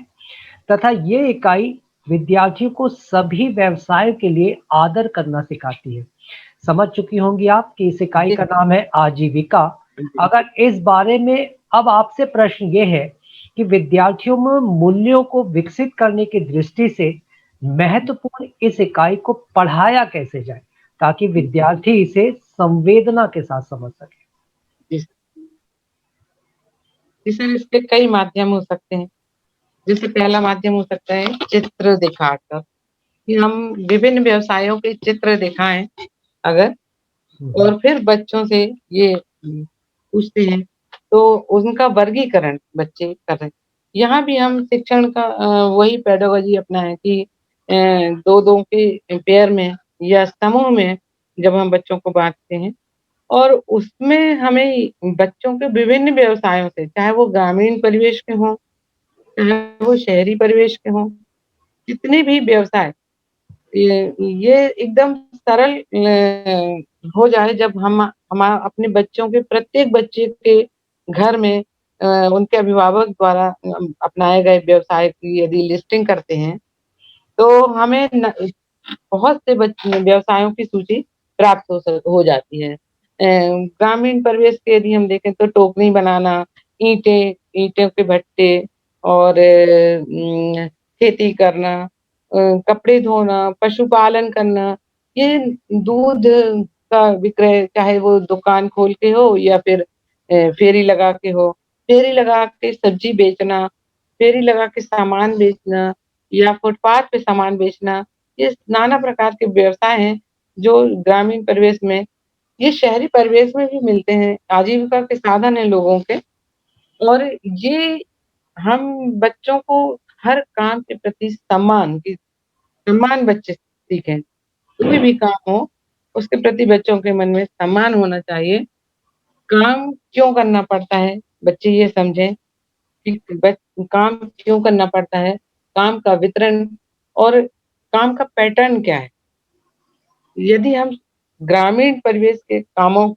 [SPEAKER 1] तथा ये इकाई विद्यार्थियों को सभी व्यवसाय के लिए आदर करना सिखाती है। समझ चुकी होंगी आप कि इस इकाई
[SPEAKER 3] जी,
[SPEAKER 1] का नाम है आजीविका।
[SPEAKER 3] जी,
[SPEAKER 1] अगर इस बारे में अब आपसे प्रश्न ये है कि विद्यार्थियों में मूल्यों को विकसित करने की दृष्टि से महत्वपूर्ण इस इकाई को पढ़ाया कैसे जाए, ताकि विद्यार्थी इसे संवेदना के साथ समझ सके?
[SPEAKER 3] जी, जी सर, इसके कई माध्यम हो सकते हैं। जैसे पहला माध्यम हो सकता है चित्र दिखाकर, कि हम विभिन्न व्यवसायों के चित्र दिखाएँ अगर,
[SPEAKER 1] हुँ,
[SPEAKER 3] और फिर बच्चों से ये पूछते हैं, तो उनका वर्गीकरण बच्चे कर रहे हैं। यहाँ भी हम शिक्षण का वही पेडागोजी अपनाएँ कि 2-2 के पेयर में या समूह में जब हम बच्चों को बाँटते हैं, और उसमें हमें बच्चों के विभिन्न व्यवसायों से, चाहे वो ग्रामीण परिवेश के हों, चाहे वो शहरी परिवेश के हों, जितने भी व्यवसाय, ये एकदम सरल हो जाए जब हम अपने बच्चों के प्रत्येक बच्चे के घर में उनके अभिभावक द्वारा अपनाए गए व्यवसाय की यदि लिस्टिंग करते हैं, तो हमें बहुत से व्यवसायों की सूची प्राप्त हो जाती है। ग्रामीण परिवेश के यदि हम देखें तो टोकरी बनाना, ईंटों के भट्टे, और खेती करना, कपड़े धोना, पशुपालन करना, ये दूध का विक्रय, चाहे वो दुकान खोल के हो या फिर फेरी लगा के हो। फेरी लगा के सब्जी बेचना, फेरी लगा के सामान बेचना या फुटपाथ पे सामान बेचना, ये नाना प्रकार के व्यवसाय हैं, जो ग्रामीण परिवेश में, ये शहरी परिवेश में भी मिलते हैं, आजीविका के साधन हैं लोगों के। और ये हम बच्चों को हर काम के प्रति सम्मान बच्चे सीखें। कोई भी काम हो, उसके प्रति बच्चों के मन में सम्मान होना चाहिए। काम क्यों करना पड़ता है, बच्चे ये समझें कि काम क्यों करना पड़ता है, काम का वितरण और काम का पैटर्न क्या है। यदि हम ग्रामीण परिवेश के कामों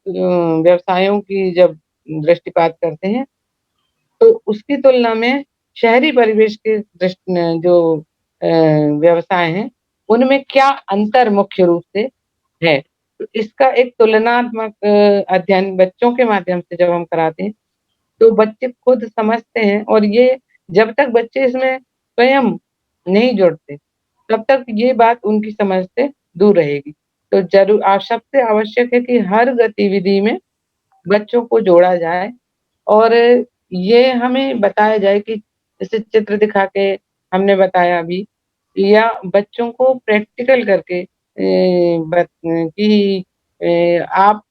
[SPEAKER 3] व्यवसायों की जब दृष्टिपात करते हैं, तो उसकी तुलना में शहरी परिवेश के जो व्यवसाय हैं, उनमें क्या अंतर मुख्य रूप से है। तो इसका एक तुलनात्मक अध्ययन बच्चों के माध्यम से जब हम कराते हैं, तो बच्चे खुद समझते हैं, और ये जब तक बच्चे इसमें स्वयं नहीं जुड़ते, तब तक ये बात उनकी समझ से दूर रहेगी। तो सबसे आवश्यक है कि हर गतिविधि में बच्चों को जोड़ा जाए, और ये हमें बताया जाए कि जैसे चित्र दिखा के हमने बताया अभी, या बच्चों को प्रैक्टिकल करके कि आप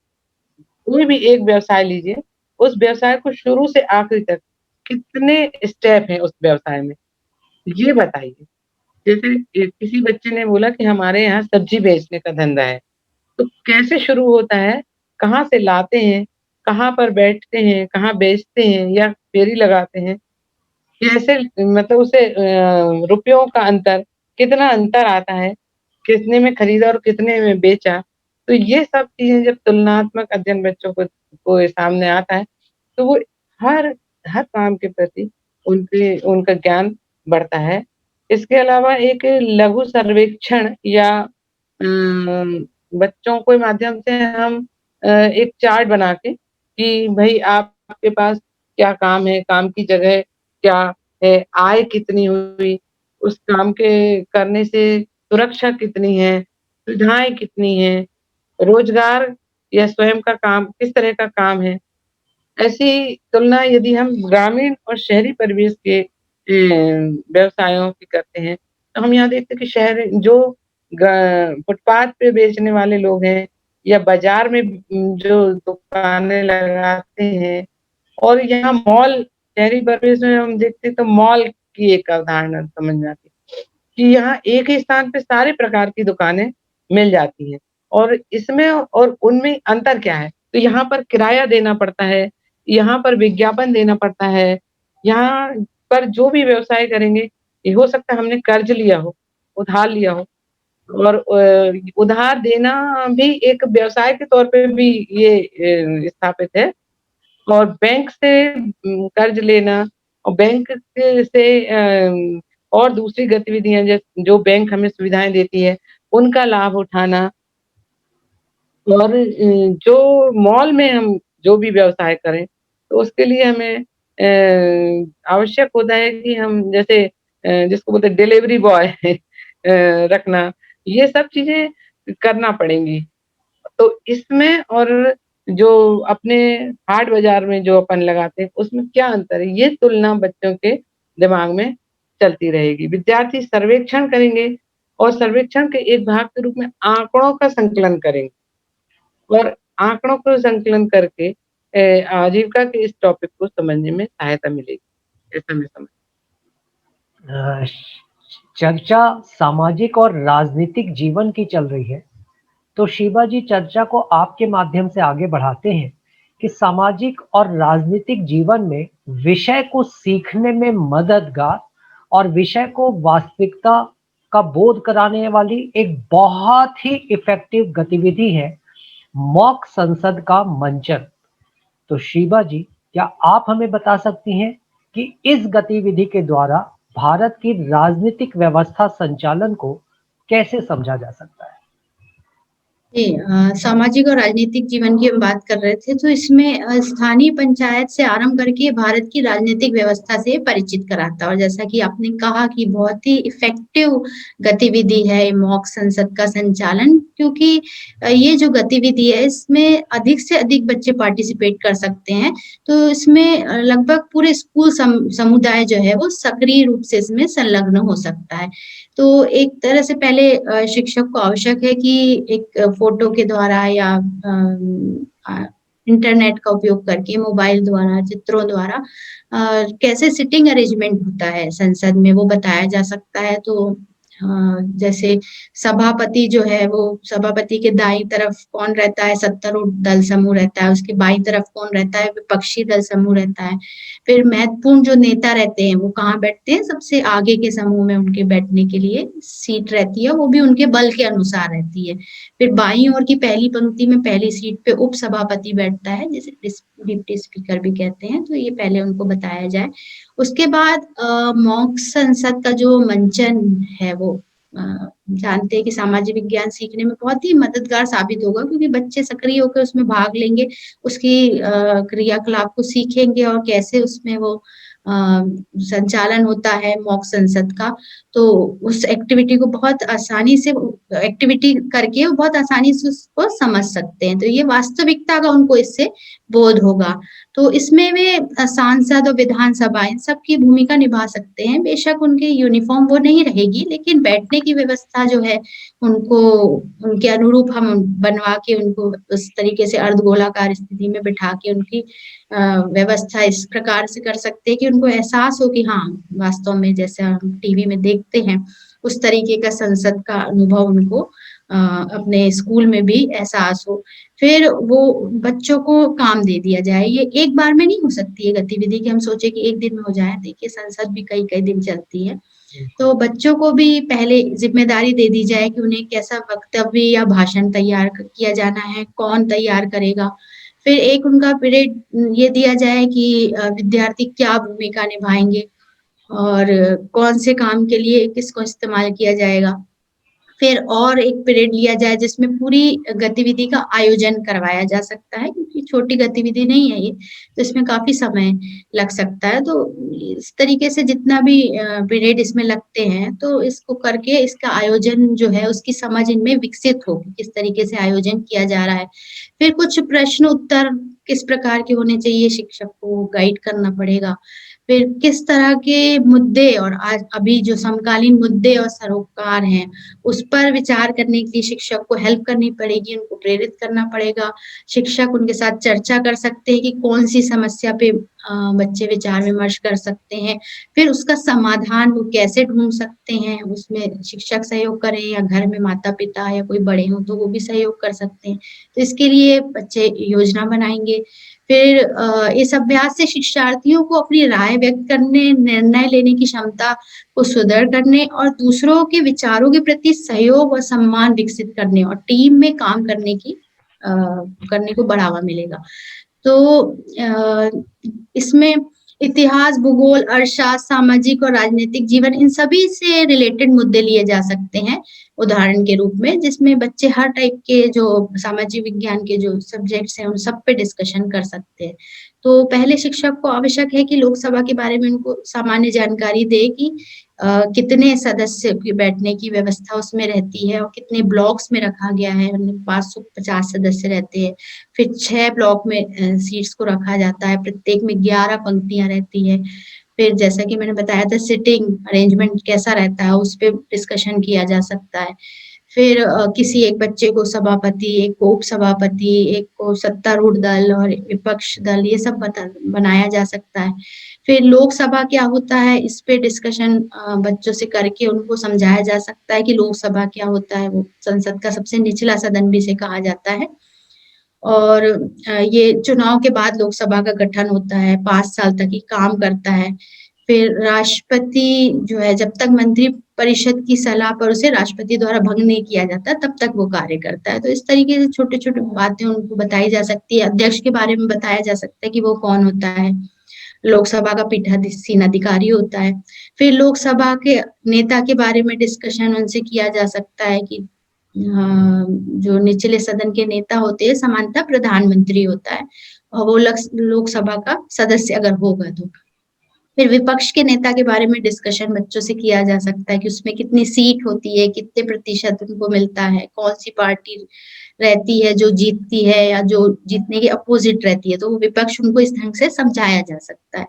[SPEAKER 3] कोई भी एक व्यवसाय लीजिए, उस व्यवसाय को शुरू से आखिरी तक कितने स्टेप हैं उस व्यवसाय में, ये बताइए। जैसे किसी बच्चे ने बोला कि हमारे यहाँ सब्जी बेचने का धंधा है, तो कैसे शुरू होता है, कहाँ से लाते हैं, कहाँ पर बैठते हैं, कहाँ बेचते हैं या फेरी लगाते हैं, कैसे, मतलब उसे रुपयों का अंतर, कितना अंतर आता है, कितने में खरीदा और कितने में बेचा। तो ये सब चीज़ें जब तुलनात्मक अध्ययन बच्चों को सामने आता है, तो वो हर हर काम के प्रति उनका ज्ञान बढ़ता है। इसके अलावा एक लघु सर्वेक्षण या बच्चों के माध्यम से हम एक चार्ट बना के कि भई आपके पास क्या काम है, काम की जगह क्या है, आय कितनी हुई, उस काम के करने से सुरक्षा कितनी है, सुविधाएँ कितनी हैं, रोज़गार या स्वयं का काम किस तरह का काम है। ऐसी तुलना यदि हम ग्रामीण और शहरी परिवेश के व्यवसायों की करते हैं, हम यहाँ देखते हैं कि शहर जो फुटपाथ पे बेचने वाले लोग हैं या बाजार में जो दुकानें लगाते हैं और यहाँ मॉल, शहरी परिवेश में हम देखते हैं तो मॉल की एक अवधारणा समझ में आती है कि यहाँ एक ही स्थान पे सारे प्रकार की दुकानें मिल जाती हैं और इसमें और उनमें अंतर क्या है? तो यहाँ पर किराया देना पड़ता है, यहाँ पर विज्ञापन देना पड़ता है, यहाँ पर जो भी व्यवसाय करेंगे, ये हो सकता है हमने कर्ज लिया हो, उधार लिया हो और उधार देना भी एक व्यवसाय के तौर पे भी ये स्थापित है और बैंक से कर्ज लेना और बैंक के से और दूसरी गतिविधियाँ जो बैंक हमें सुविधाएँ देती है, उनका लाभ उठाना और जो मॉल में हम जो भी व्यवसाय करें, तो उसके लिए हमें आवश्यक होता है कि हम जैसे जिसको बोलते हैं डिलिवरी बॉय रखना, ये सब चीज़ें करना पड़ेंगी। तो इसमें और जो अपने हाट बाज़ार में जो अपन लगाते हैं, उसमें क्या अंतर है? ये तुलना बच्चों के दिमाग में चलती रहेगी। विद्यार्थी सर्वेक्षण करेंगे और सर्वेक्षण के एक भाग के रूप में आँकड़ों का संकलन करेंगे और आँकड़ों को संकलन करके आजीविका के इस टॉपिक को समझने में सहायता मिलेगी। ऐसा मैं समझ
[SPEAKER 1] अ, चर्चा सामाजिक और राजनीतिक जीवन की चल रही है, तो शिवा जी चर्चा को आपके माध्यम से आगे बढ़ाते हैं कि सामाजिक और राजनीतिक जीवन में विषय को सीखने में मददगार और विषय को वास्तविकता का बोध कराने वाली एक बहुत ही इफेक्टिव गतिविधि है मॉक संसद का मंचन। तो शिवा जी, क्या आप हमें बता सकती हैं कि इस गतिविधि के द्वारा भारत की राजनीतिक व्यवस्था संचालन को कैसे समझा जा सकता है?
[SPEAKER 2] जी, सामाजिक और राजनीतिक जीवन की हम बात कर रहे थे, तो इसमें स्थानीय पंचायत से आरंभ करके भारत की राजनीतिक व्यवस्था से परिचित कराता है और जैसा कि आपने कहा कि बहुत ही इफ़ेक्टिव गतिविधि है मॉक संसद का संचालन क्योंकि ये जो गतिविधि है इसमें अधिक से अधिक बच्चे पार्टिसिपेट कर सकते हैं। तो इसमें लगभग पूरे स्कूल समुदाय जो है वो सक्रिय रूप से इसमें संलग्न हो सकता है। तो एक तरह से पहले शिक्षक को आवश्यक है कि एक फ़ोटो के द्वारा या इंटरनेट का उपयोग करके मोबाइल द्वारा, चित्रों द्वारा कैसे सीटिंग अरेंजमेंट होता है संसद में वो बताया जा सकता है। तो जैसे सभापति जो है वो सभापति के दाईं तरफ कौन रहता है, सत्तारूढ़ दल समूह रहता है, उसके बाईं तरफ कौन रहता है, विपक्षी दल समूह रहता है। फिर महत्वपूर्ण जो नेता रहते हैं वो कहाँ बैठते हैं, सबसे आगे के समूह में उनके बैठने के लिए सीट रहती है, वो भी उनके बल के अनुसार रहती है। फिर बाईं ओर की पहली पंक्ति में पहली सीट पे उप सभापति बैठता है, जिसे डिप्टी स्पीकर भी कहते हैं, तो ये पहले उनको बताया जाए। उसके बाद मॉक संसद का जो मंचन है वो जानते हैं कि सामाजिक विज्ञान सीखने में बहुत ही मददगार साबित होगा क्योंकि बच्चे सक्रिय होकर उसमें भाग लेंगे, उसकी क्रियाकलाप को सीखेंगे और कैसे उसमें वो संचालन होता है मॉक संसद का, तो उस एक्टिविटी को बहुत आसानी से एक्टिविटी करके वो बहुत आसानी से उसको समझ सकते हैं। तो ये वास्तविकता का उनको इससे बोध होगा। तो इसमें वे सांसद और विधानसभा इन सब की भूमिका निभा सकते हैं। बेशक उनकी यूनिफ़ॉर्म वो नहीं रहेगी, लेकिन बैठने की व्यवस्था जो है उनको उनके अनुरूप हम बनवा के उनको उस तरीके से अर्धगोलाकार स्थिति में बिठा के उनकी व्यवस्था इस प्रकार से कर सकते हैं कि उनको एहसास हो कि हाँ, वास्तव में जैसे हम टीवी में देखते हैं, उस तरीके का संसद का अनुभव उनको अपने स्कूल में भी एहसास हो। फिर वो बच्चों को काम दे दिया जाए, ये एक बार में नहीं हो सकती है गतिविधि कि हम सोचे कि एक दिन में हो जाए, देखिए संसद भी कई-कई दिन चलती है। तो बच्चों को भी पहले ज़िम्मेदारी दे दी जाए कि उन्हें कैसा वक्तव्य या भाषण तैयार किया जाना है, कौन तैयार करेगा। फिर एक उनका पीरियड ये दिया जाए कि विद्यार्थी क्या भूमिका निभाएँगे और कौन से काम के लिए किसको इस्तेमाल किया जाएगा। फिर और एक पीरियड लिया जाए जिसमें पूरी गतिविधि का आयोजन करवाया जा सकता है क्योंकि छोटी गतिविधि नहीं है ये, तो इसमें काफ़ी समय लग सकता है। तो इस तरीके से जितना भी पीरियड इसमें लगते हैं, तो इसको करके इसका आयोजन जो है उसकी समझ इनमें विकसित हो कि किस तरीके से आयोजन किया जा रहा है। फिर कुछ प्रश्न उत्तर किस प्रकार के होने चाहिए, शिक्षक को गाइड करना पड़ेगा। फिर किस तरह के मुद्दे और आज अभी जो समकालीन मुद्दे और सरोकार हैं, उस पर विचार करने के लिए शिक्षक को हेल्प करनी पड़ेगी, उनको प्रेरित करना पड़ेगा। शिक्षक उनके साथ चर्चा कर सकते हैं कि कौन-सी समस्या पे बच्चे विचार विमर्श कर सकते हैं। फिर उसका समाधान वो कैसे ढूँढ सकते हैं, उसमें शिक्षक सहयोग करें या घर में माता-पिता या कोई बड़े हों तो वो भी सहयोग कर सकते हैं। तो इसके लिए बच्चे योजना बनाएँगे। फिर इस अभ्यास से शिक्षार्थियों को अपनी राय व्यक्त करने, निर्णय लेने की क्षमता को सुदृढ़ करने और दूसरों के विचारों के प्रति सहयोग और सम्मान विकसित करने और टीम में काम करने को बढ़ावा मिलेगा। तो इसमें इतिहास, भूगोल, अर्थशास्त्र, सामाजिक और राजनीतिक जीवन इन सभी से रिलेटेड मुद्दे लिए जा सकते हैं, उदाहरण के रूप में, जिसमें बच्चे हर टाइप के जो सामाजिक विज्ञान के जो सब्जेक्ट्स हैं, उन सब पे डिस्कशन कर सकते हैं। तो पहले शिक्षक को आवश्यक है कि लोकसभा के बारे में उनको सामान्य जानकारी दे कि कितने सदस्य की बैठने की व्यवस्था उसमें रहती है और कितने ब्लॉक्स में रखा गया है, 550 सदस्य रहते हैं। फिर 6 ब्लॉक में सीट्स को रखा जाता है, प्रत्येक में 11 पंक्तियाँ रहती हैं। फिर जैसा कि मैंने बताया था सिटिंग अरेंजमेंट कैसा रहता है, उस पे डिस्कशन किया जा सकता है। फिर किसी एक बच्चे को सभापति, एक को उपसभापति, एक को सत्तारूढ़ दल और विपक्ष दल ये सब बनाया जा सकता है। फिर लोकसभा क्या होता है, इस पे डिस्कशन बच्चों से करके उनको समझाया जा सकता है कि लोकसभा क्या होता है, वो संसद का सबसे निचला सदन भी इसे कहा जाता है। और ये चुनाव के बाद लोकसभा का गठन होता है, 5 साल तक ये काम करता है। फिर राष्ट्रपति जो है जब तक मंत्री परिषद की सलाह पर उसे राष्ट्रपति द्वारा भंग नहीं किया जाता, तब तक वो कार्य करता है। तो इस तरीके से छोटे-छोटे बातें उनको बताई जा सकती है। अध्यक्ष के बारे में बताया जा सकता है कि वो कौन होता है। लोकसभा का पीठासीन अधिकारी होता है। फिर लोकसभा के नेता के बारे में डिस्कशन उनसे किया जा सकता है कि जो निचले सदन के नेता होते हैं सामान्यतः प्रधानमंत्री होता है और वो लोकसभा का सदस्य अगर होगा तो। फिर विपक्ष के नेता के बारे में डिस्कशन बच्चों से किया जा सकता है कि उसमें कितनी सीट होती है, कितने प्रतिशत उनको मिलता है, कौन-सी पार्टी रहती है जो जीतती है या जो जीतने के अपोज़िट रहती है, तो वो विपक्ष उनको इस ढंग से समझाया जा सकता है।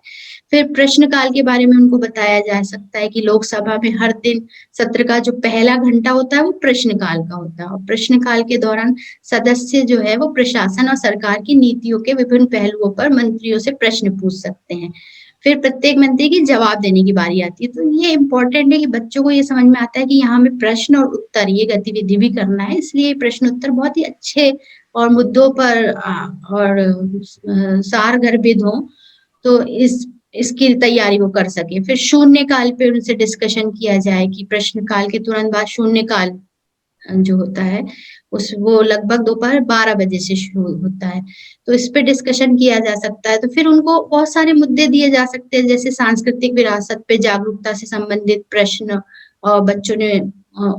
[SPEAKER 2] फिर प्रश्नकाल के बारे में उनको बताया जा सकता है कि लोकसभा में हर दिन सत्र का जो पहला घंटा होता है वो प्रश्नकाल का होता है और प्रश्नकाल के दौरान सदस्य जो है वो प्रशासन और सरकार की नीतियों के विभिन्न पहलुओं पर मंत्रियों से प्रश्न पूछ सकते हैं। फिर प्रत्येक मंत्री की जवाब देने की बारी आती है। तो ये इम्पोर्टेंट है कि बच्चों को ये समझ में आता है कि यहाँ हमें प्रश्न और उत्तर ये गतिविधि भी करना है, इसलिए प्रश्न उत्तर बहुत ही अच्छे और मुद्दों पर और सारगर्भित हों, तो इसकी तैयारी वो कर सकें। फिर शून्यकाल पे उनसे डिस्कशन किया जाए कि प्रश्नकाल के तुरंत बाद शून्यकाल जो होता है वो लगभग दोपहर 12 बजे से शुरू होता है। तो इस पे डिस्कशन किया जा सकता है। तो फिर उनको बहुत सारे मुद्दे दिए जा सकते हैं जैसे सांस्कृतिक विरासत पे जागरूकता से संबंधित प्रश्न और बच्चों ने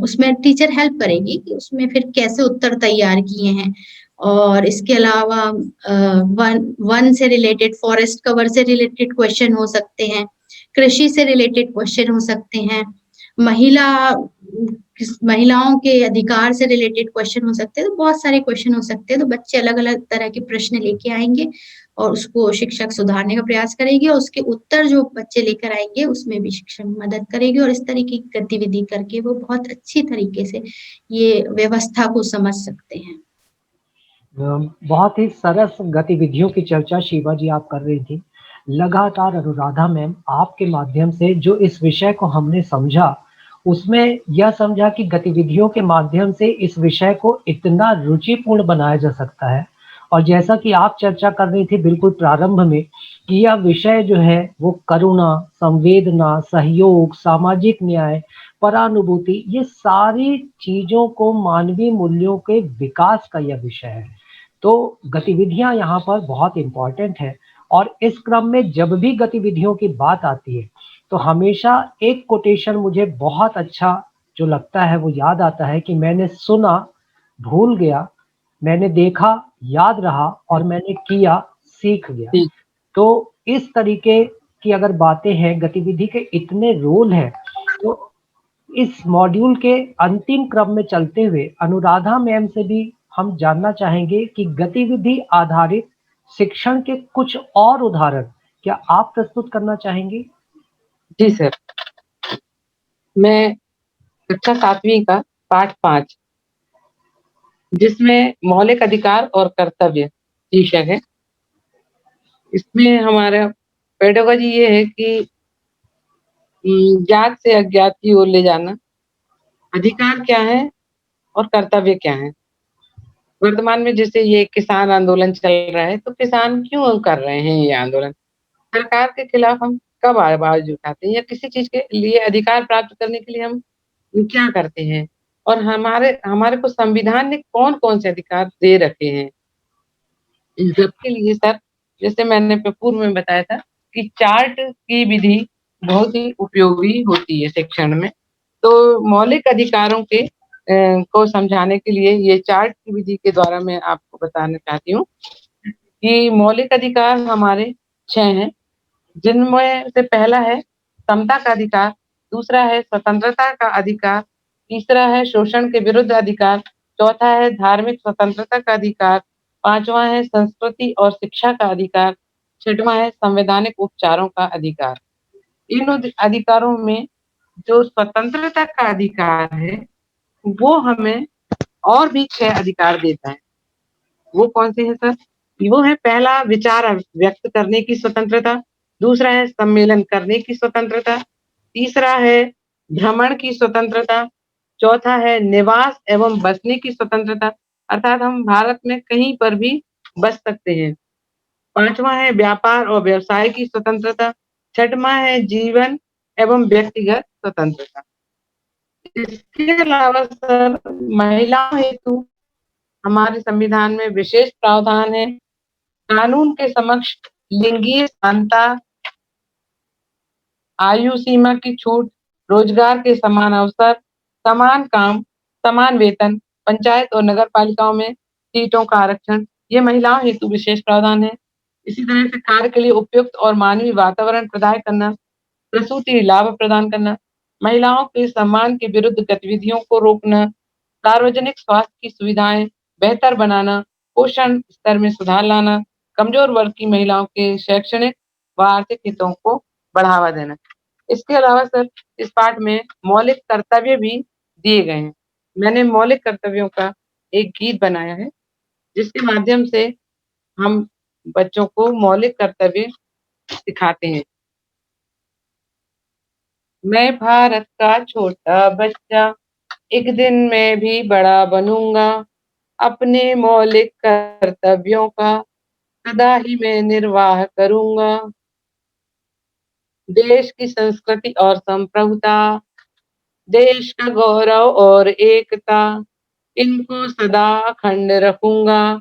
[SPEAKER 2] उसमें टीचर हेल्प करेगी कि उसमें फिर कैसे उत्तर तैयार किए हैं। और इसके अलावा वन से रिलेटेड, फॉरेस्ट कवर से रिलेटेड क्वेश्चन हो सकते हैं, कृषि से रिलेटेड क्वेश्चन हो सकते हैं, महिलाओं के अधिकार से रिलेटेड क्वेश्चन हो सकते हैं, तो बहुत सारे क्वेश्चन हो सकते हैं। तो बच्चे अलग-अलग तरह के प्रश्न लेके आएँगे और उसको शिक्षक सुधारने का प्रयास करेगी और उसके उत्तर जो बच्चे लेकर आएँगे उसमें भी शिक्षक मदद करेगी और इस तरीके की गतिविधि करके वो बहुत अच्छी तरीके से ये व्यवस्था को समझ सकते हैं।
[SPEAKER 1] बहुत ही सरस गतिविधियों की चर्चा शिवा जी आप कर रही थी। लगातार अनुराधा मैम आपके माध्यम से जो इस विषय को हमने समझा, उसमें यह समझा कि गतिविधियों के माध्यम से इस विषय को इतना रुचिपूर्ण बनाया जा सकता है। और जैसा कि आप चर्चा कर रही थी बिल्कुल प्रारंभ में कि यह विषय जो है वो करुणा, संवेदना, सहयोग, सामाजिक न्याय, परानुभूति ये सारी चीज़ों को मानवीय मूल्यों के विकास का यह विषय है। तो गतिविधियाँ यहाँ पर बहुत इम्पोर्टेंट है और इस क्रम में जब भी गतिविधियों की बात आती है, तो हमेशा एक कोटेशन मुझे बहुत अच्छा जो लगता है वो याद आता है कि मैंने सुना, भूल गया, मैंने देखा, याद रहा और मैंने किया, सीख गया।
[SPEAKER 3] ठीक।
[SPEAKER 1] तो इस तरीके की अगर बातें हैं, गतिविधि के इतने रोल हैं, तो इस मॉड्यूल के अंतिम क्रम में चलते हुए अनुराधा मैम से भी हम जानना चाहेंगे कि गतिविधि आधारित शिक्षण के कुछ और उदाहरण क्या आप प्रस्तुत करना चाहेंगी?
[SPEAKER 3] जी सर, मैं कक्षा 7वीं का पाठ 5 जिसमें मौलिक अधिकार और कर्तव्य शीर्षक है। इसमें हमारा पेडागोजी ये है कि ज्ञात से अज्ञात की ओर ले जाना, अधिकार क्या है और कर्तव्य क्या है। वर्तमान में जैसे ये किसान आंदोलन चल रहा है, तो किसान क्यों कर रहे हैं ये आंदोलन? सरकार के खिलाफ हम कब आवाज उठाते हैं या किसी चीज़ के लिए अधिकार प्राप्त करने के लिए हम क्या करते हैं? और हमारे हमारे को संविधान ने कौन-कौन से अधिकार दे रखे हैं? इन सब के लिए सर, जैसे मैंने पूर्व में बताया था कि चार्ट की विधि बहुत ही उपयोगी होती है शिक्षण में। तो मौलिक अधिकारों के को समझाने के लिए ये चार्ट की विधि के द्वारा मैं आपको बताना चाहती हूँ कि मौलिक अधिकार हमारे 6 हैं, जिनमें से पहला है समता का अधिकार, दूसरा है स्वतंत्रता का अधिकार, तीसरा है शोषण के विरुद्ध अधिकार, चौथा है धार्मिक स्वतंत्रता का अधिकार, पाँचवाँ है संस्कृति और शिक्षा का अधिकार, छठवाँ है संवैधानिक उपचारों का अधिकार। इन अधिकारों में जो स्वतंत्रता का अधिकार है, वो हमें और भी 6 अधिकार देता है। वो कौन से हैं सर? वो है पहला विचार व्यक्त करने की स्वतंत्रता, दूसरा है सम्मेलन करने की स्वतंत्रता, तीसरा है भ्रमण की स्वतंत्रता, चौथा है निवास एवं बसने की स्वतंत्रता, अर्थात हम भारत में कहीं पर भी बस सकते हैं। पाँचवाँ है व्यापार और व्यवसाय की स्वतंत्रता, छठवाँ है जीवन एवं व्यक्तिगत स्वतंत्रता। इसके अलावा सर महिलाओं हेतु हमारे संविधान में विशेष प्रावधान है। कानून के समक्ष लिंगीय समानता, आयु सीमा की छूट, रोजगार के समान अवसर, समान काम, समान वेतन, पंचायत और नगर पालिकाओं में सीटों का आरक्षण, ये महिलाओं हेतु विशेष प्रावधान है। इसी तरह से कार्य के लिए उपयुक्त और मानवीय वातावरण प्रदान करना, प्रसूति लाभ प्रदान करना, महिलाओं के सम्मान के विरुद्ध गतिविधियों को रोकना, सार्वजनिक स्वास्थ्य की सुविधाएं बेहतर बनाना, पोषण स्तर में सुधार लाना, कमजोर वर्ग की महिलाओं के शैक्षणिक व आर्थिक हितों को बढ़ावा देना। इसके अलावा सर इस पाठ में मौलिक कर्तव्य भी दिए गए हैं। मैंने मौलिक कर्तव्यों का एक गीत बनाया है, जिसके माध्यम से हम बच्चों को मौलिक कर्तव्य सिखाते हैं। मैं भारत का छोटा बच्चा, एक दिन मैं भी बड़ा बनूंगा, अपने मौलिक कर्तव्यों का सदा ही मैं निर्वाह करूंगा। देश की संस्कृति और संप्रभुता, देश का गौरव और एकता, इनको सदा अखंड रखूंगा।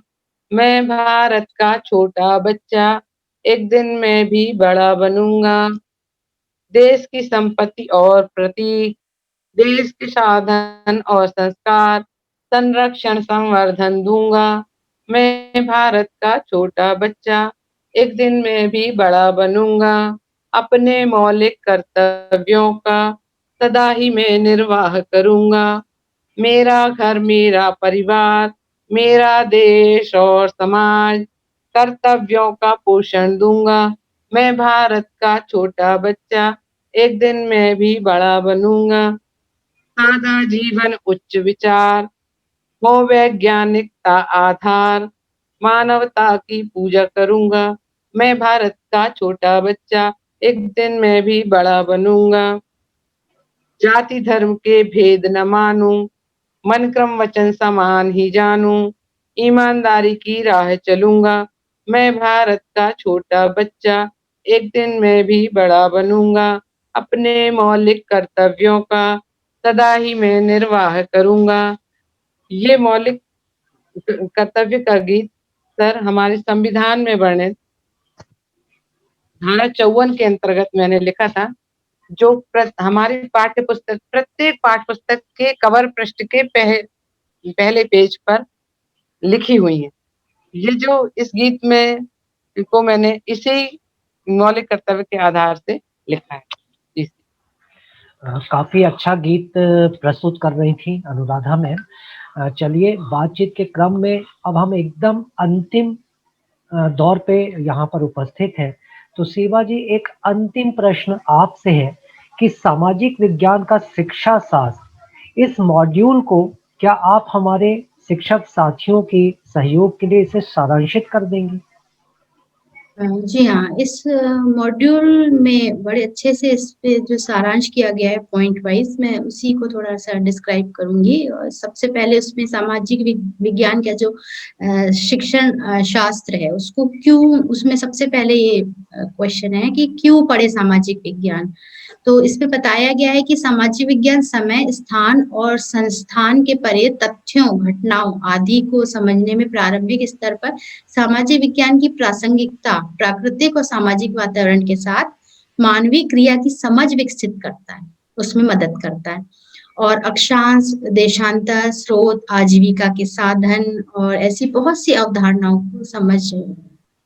[SPEAKER 3] मैं भारत का छोटा बच्चा, एक दिन मैं भी बड़ा बनूंगा। देश की संपत्ति और प्रतीक, देश के साधन और संस्कार, संरक्षण संवर्धन दूंगा। मैं भारत का छोटा बच्चा, एक दिन मैं भी बड़ा बनूंगा। अपने मौलिक कर्तव्यों का सदा ही मैं निर्वाह करूंगा। मेरा घर, मेरा परिवार, मेरा देश और समाज, कर्तव्यों का पोषण दूंगा। मैं भारत का छोटा बच्चा, एक दिन मैं भी बड़ा बनूंगा। सादा जीवन उच्च विचार, हो वैज्ञानिकता आधार, मानवता की पूजा करूंगा। मैं भारत का छोटा बच्चा, एक दिन मैं भी बड़ा बनूंगा। जाति धर्म के भेद न मानूं, मन क्रम वचन समान ही जानूं, ईमानदारी की राह चलूंगा। मैं भारत का छोटा बच्चा, एक दिन मैं भी बड़ा बनूंगा। अपने मौलिक कर्तव्यों का सदा ही मैं निर्वाह करूंगा। ये मौलिक कर्तव्य का गीत सर हमारे संविधान में वर्णित धारा 54 के अंतर्गत मैंने लिखा था, जो हमारी पाठ्य पुस्तक प्रत्येक पाठ्य पुस्तक के कवर पृष्ठ के पहले पेज पर लिखी हुई है। ये जो इस गीत में को मैंने इसी मौलिक कर्तव्य के आधार से लिखा है। जी।
[SPEAKER 1] काफ़ी अच्छा गीत प्रस्तुत कर रही थी अनुराधा मैम। चलिए बातचीत के क्रम में अब हम एकदम अंतिम दौर पे यहाँ पर उपस्थित हैं। तो सीमा जी, एक अंतिम प्रश्न आपसे है कि सामाजिक विज्ञान का शिक्षा शास्त्र इस मॉड्यूल को क्या आप हमारे शिक्षक साथियों के सहयोग के लिए इसे सारांशित कर देंगी?
[SPEAKER 2] जी हाँ, इस मॉड्यूल में बड़े अच्छे से इस पे जो सारांश किया गया है पॉइंट वाइज, मैं उसी को थोड़ा-सा डिस्क्राइब करूँगी। और सबसे पहले उसमें सामाजिक विज्ञान का जो शिक्षण शास्त्र है, उसको क्यों, उसमें सबसे पहले ये क्वेश्चन है कि क्यों पढ़े सामाजिक विज्ञान? तो इसमें बताया गया है कि सामाजिक विज्ञान समय, स्थान और संस्थान के परे तथ्यों, घटनाओं आदि को समझने में प्रारंभिक स्तर पर सामाजिक विज्ञान की प्रासंगिकता, प्राकृतिक और सामाजिक वातावरण के साथ मानवीय क्रिया की समझ विकसित करता है, उसमें मदद करता है। और अक्षांश, देशांतर, स्रोत, आजीविका के साधन और ऐसी बहुत सी अवधारणाओं को समझ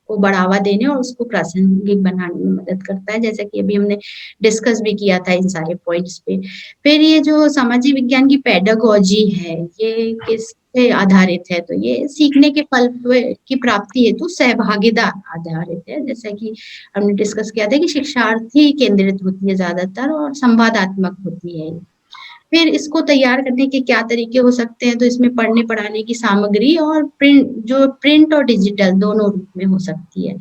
[SPEAKER 2] को बढ़ावा देने और उसको प्रासंगिक बनाने में मदद करता है, जैसा कि अभी हमने डिस्कस भी किया था इन सारे पॉइंट्स पे। फिर ये जो सामाजिक विज्ञान की पेडागोजी है, ये किस पे आधारित है? तो ये सीखने के फल की प्राप्ति हेतु सहभागिता आधारित है, जैसा कि हमने डिस्कस किया था कि शिक्षार्थी केंद्रित होती है ज्यादातर और संवादात्मक होती है। फिर इसको तैयार करने के क्या तरीके हो सकते हैं? तो इसमें पढ़ने पढ़ाने की सामग्री और प्रिंट और डिजिटल दोनों रूप में हो सकती है।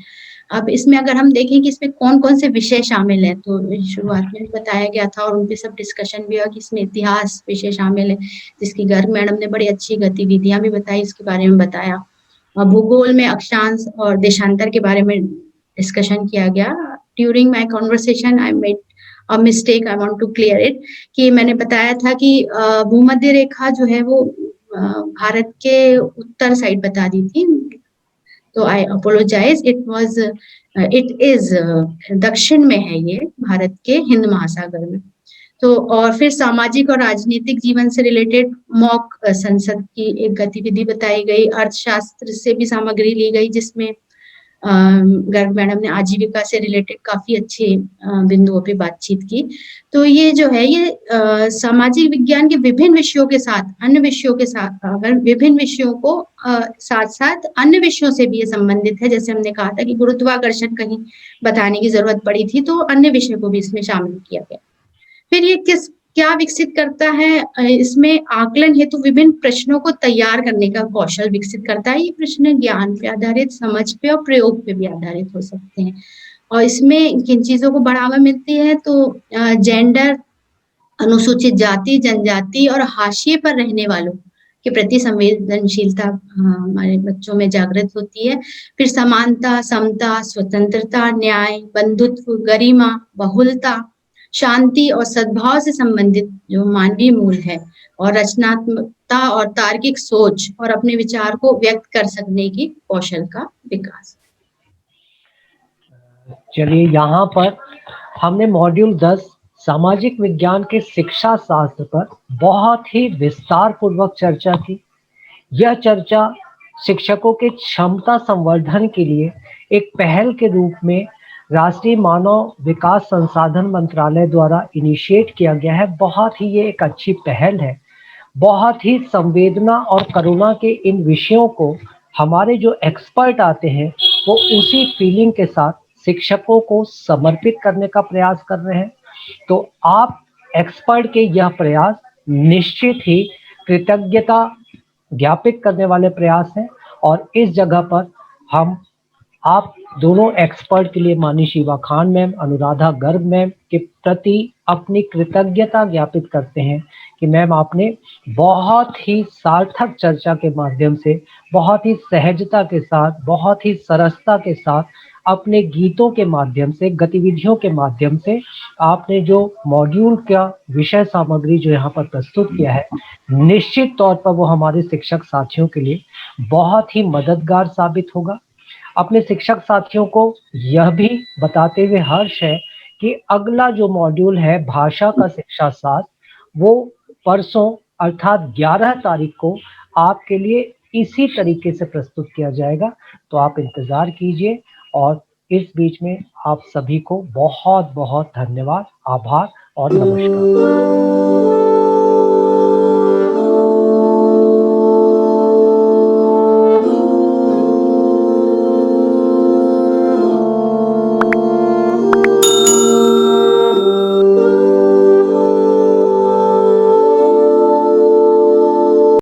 [SPEAKER 2] अब इसमें अगर हम देखें कि इसमें कौन-कौन से विषय शामिल हैं, तो शुरुआत में भी बताया गया था और उन पे सब डिस्कशन भी हुआ कि इसमें इतिहास विषय शामिल है, जिसकी गर्ग मैडम ने बड़ी अच्छी गतिविधियाँ भी बताई, इसके बारे में बताया। भूगोल में अक्षांश और देशांतर के बारे में डिस्कशन किया गया। During my conversation I made a mistake, I want to clear it, कि मैंने बताया था कि भूमध्य रेखा जो है वो भारत के उत्तर साइड बता दी थी। तो आई अपोलोजाइज, इट इज दक्षिण में है ये, भारत के हिंद महासागर में। तो और फिर सामाजिक और राजनीतिक जीवन से रिलेटेड मॉक संसद की एक गतिविधि बताई गई। अर्थशास्त्र से भी सामग्री ली गई, जिसमें गर्ग मैडम ने आजीविका से रिलेटेड काफी अच्छे बिंदुओं पे बातचीत की। तो ये जो है ये सामाजिक विज्ञान के विभिन्न विषयों के साथ अन्य विषयों के साथ, अगर विभिन्न विषयों को साथ साथ अन्य विषयों से भी ये संबंधित है, जैसे हमने कहा था कि गुरुत्वाकर्षण कहीं बताने की जरूरत पड़ी थी, तो अन्य विषय को भी इसमें शामिल किया गया। फिर ये क्या विकसित करता है? इसमें आकलन हेतु विभिन्न प्रश्नों को तैयार करने का कौशल विकसित करता है। ये प्रश्न ज्ञान पे आधारित, समझ पे और प्रयोग पे भी आधारित हो सकते हैं। और इसमें किन चीजों को बढ़ावा मिलती है? तो जेंडर, अनुसूचित जाति, जनजाति और हाशिए पर रहने वालों के प्रति संवेदनशीलता हमारे बच्चों में जागृत होती है। फिर समानता, समता, स्वतंत्रता, न्याय, बंधुत्व, गरिमा, बहुलता, शांति और सद्भाव से संबंधित जो मानवीय मूल है, और रचनात्मकता और तार्किक सोच और अपने विचार को व्यक्त कर सकने की कौशल का विकास।
[SPEAKER 1] चलिए, यहाँ पर हमने मॉड्यूल 10 सामाजिक विज्ञान के शिक्षा शास्त्र पर बहुत ही विस्तार पूर्वक चर्चा की। यह चर्चा शिक्षकों के क्षमता संवर्धन के लिए एक पहल के रूप में राष्ट्रीय मानव विकास संसाधन मंत्रालय द्वारा इनिशिएट किया गया है। बहुत ही ये एक अच्छी पहल है। बहुत ही संवेदना और करुणा के इन विषयों को हमारे जो एक्सपर्ट आते हैं वो उसी फीलिंग के साथ शिक्षकों को समर्पित करने का प्रयास कर रहे हैं। तो आप एक्सपर्ट के यह प्रयास निश्चित ही कृतज्ञता ज्ञापित करने वाले प्रयास हैं, और इस जगह पर हम आप दोनों एक्सपर्ट के लिए माननीय शिवा खान मैम, अनुराधा गर्ग मैम के प्रति अपनी कृतज्ञता ज्ञापित करते हैं कि मैम आपने बहुत ही सार्थक चर्चा के माध्यम से, बहुत ही सहजता के साथ, बहुत ही सरसता के साथ, अपने गीतों के माध्यम से, गतिविधियों के माध्यम से आपने जो मॉड्यूल का विषय सामग्री जो यहाँ पर प्रस्तुत किया है, निश्चित तौर पर वो हमारे शिक्षक साथियों के लिए बहुत ही मददगार साबित होगा। अपने शिक्षक साथियों को यह भी बताते हुए हर्ष है कि अगला जो मॉड्यूल है भाषा का शिक्षा शास्त्र, वो परसों अर्थात 11 तारीख को आपके लिए इसी तरीके से प्रस्तुत किया जाएगा। तो आप इंतजार कीजिए, और इस बीच में आप सभी को बहुत बहुत धन्यवाद, आभार और नमस्कार।